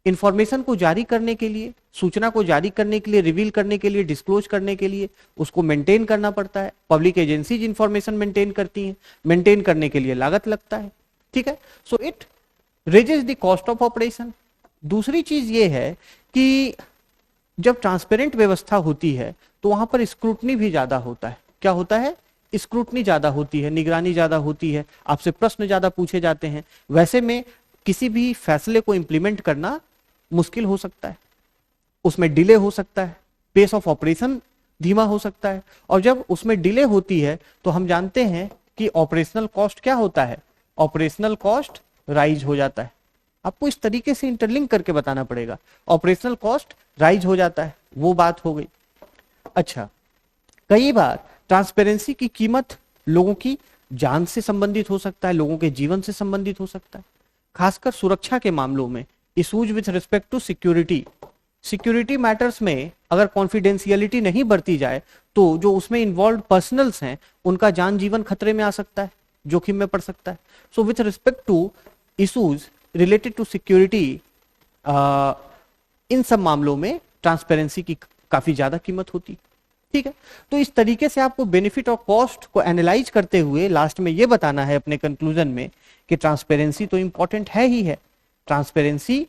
इंफॉर्मेशन को जारी करने के लिए, सूचना को जारी करने के लिए, रिवील करने के लिए, डिस्क्लोज करने के लिए उसको मेंटेन करना पड़ता है। पब्लिक एजेंसीज इंफॉर्मेशन मेंटेन करती हैं, मेंटेन करने के लिए लागत लगता है। ठीक है, so it raises the cost of operation. दूसरी चीज ये है कि जब ट्रांसपेरेंट व्यवस्था होती है तो वहां पर स्क्रूटनी भी ज्यादा होता है। क्या होता है? स्क्रूटनी ज्यादा होती है, निगरानी ज्यादा होती है, आपसे प्रश्न ज्यादा पूछे जाते हैं। वैसे में किसी भी फैसले को इंप्लीमेंट करना मुश्किल हो सकता है, उसमें डिले हो सकता है, पेस ऑफ ऑपरेशन धीमा हो सकता है, और जब उसमें डिले होती है तो हम जानते हैं कि ऑपरेशनल कॉस्ट क्या होता है? ऑपरेशनल कॉस्ट राइज हो जाता है। आपको इस तरीके से इंटरलिंक करके बताना पड़ेगा। ऑपरेशनल कॉस्ट राइज हो जाता है, वो बात हो गई। अच्छा, कई बार ट्रांसपेरेंसी की कीमत लोगों की जान से संबंधित हो सकता है, लोगों के जीवन से संबंधित हो सकता है, खासकर सुरक्षा के मामलों में। Issues with respect to security, security matters में अगर कॉन्फिडेंशियलिटी नहीं बरती जाए तो जो उसमें इन्वॉल्व पर्सनल्स हैं उनका जान जीवन खतरे में आ सकता है, जोखिम में पड़ सकता है। So with respect to issues related to security, इन सब मामलों में ट्रांसपेरेंसी की काफी ज्यादा कीमत होती है। ठीक है, तो इस तरीके से आपको बेनिफिट और कॉस्ट को एनालाइज करते हुए लास्ट में ये बताना है अपने कंक्लूजन में कि ट्रांसपेरेंसी तो इंपॉर्टेंट है ही है। ट्रांसपेरेंसी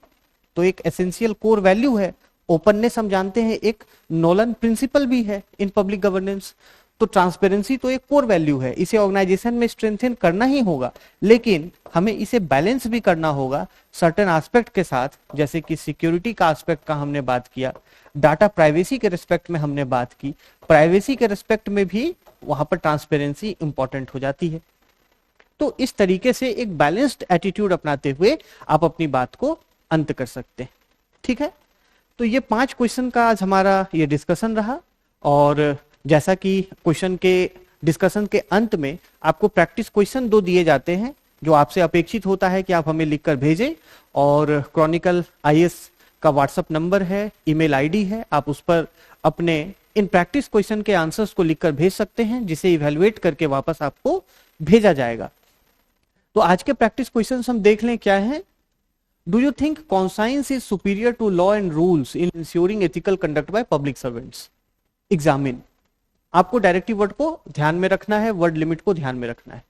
तो एक एसेंशियल कोर वैल्यू है। ओपननेस हम जानते हैं एक नोलन प्रिंसिपल भी है इन पब्लिक गवर्नेंस। तो ट्रांसपेरेंसी तो एक कोर वैल्यू है, इसे ऑर्गेनाइजेशन में स्ट्रेंथन करना ही होगा, लेकिन हमें इसे बैलेंस भी करना होगा सर्टेन एस्पेक्ट के साथ, जैसे कि सिक्योरिटी का एस्पेक्ट का हमने बात किया, डाटा प्राइवेसी के रिस्पेक्ट में हमने बात की, प्राइवेसी के रिस्पेक्ट में भी वहां पर ट्रांसपेरेंसी इंपॉर्टेंट हो जाती है। तो इस तरीके से एक बैलेंस्ड एटीट्यूड अपनाते हुए आप अपनी बात को अंत कर सकते हैं। ठीक है, तो ये 5 क्वेश्चन का आज हमारा ये डिस्कशन रहा, और जैसा कि क्वेश्चन के डिस्कशन के अंत में आपको प्रैक्टिस क्वेश्चन 2 दिए जाते हैं जो आपसे अपेक्षित होता है कि आप हमें लिखकर भेजें, और क्रॉनिकल आईएएस का व्हाट्सएप नंबर है, ईमेल आईडी है, आप उस पर अपने इन प्रैक्टिस क्वेश्चन के आंसर्स को लिखकर भेज सकते हैं, जिसे इवैल्यूएट करके वापस आपको भेजा जाएगा। तो आज के प्रैक्टिस क्वेश्चन हम देख लें क्या है। Do you think conscience is superior to law and rules in ensuring ethical conduct by public servants? Examine. आपको डायरेक्टिव वर्ड को ध्यान में रखना है, वर्ड लिमिट को ध्यान में रखना है।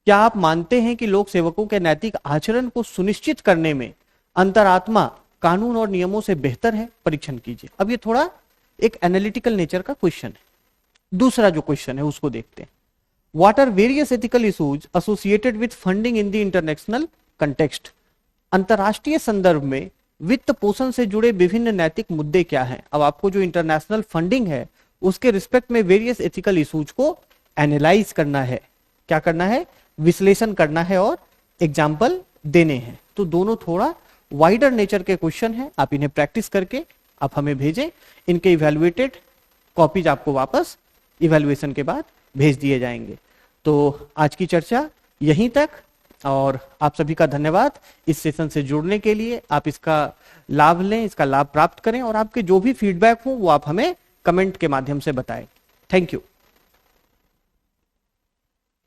क्या आप मानते हैं कि लोक सेवकों के नैतिक आचरण को सुनिश्चित करने में अंतरात्मा कानून और नियमों से बेहतर है? परीक्षण कीजिए। अब ये थोड़ा एक एनालिटिकल नेचर का क्वेश्चन है। दूसरा जो क्वेश्चन है उसको देखते हैं। What are various ethical issues associated with funding in the international context? अंतरराष्ट्रीय संदर्भ में वित्त पोषण से जुड़े विभिन्न नैतिक मुद्दे क्या हैं? अब आपको जो इंटरनेशनल फंडिंग है उसके रिस्पेक्ट में वेरियस एथिकल इशूज को एनालाइज करना है। क्या करना है? विश्लेषण करना है और एग्जाम्पल देने हैं। तो दोनों थोड़ा वाइडर नेचर के क्वेश्चन है। आप इन्हें प्रैक्टिस करके आप हमें भेजें। इनके इवैल्यूएटेड कॉपीज आपको वापस इवैल्यूएशन के बाद भेज दिए जाएंगे। तो आज की चर्चा यहीं तक, और आप सभी का धन्यवाद इस सेशन से जुड़ने के लिए। आप इसका लाभ लें, इसका लाभ प्राप्त करें, और आपके जो भी फीडबैक हो वो आप हमें कमेंट के माध्यम से बताएं। Thank you.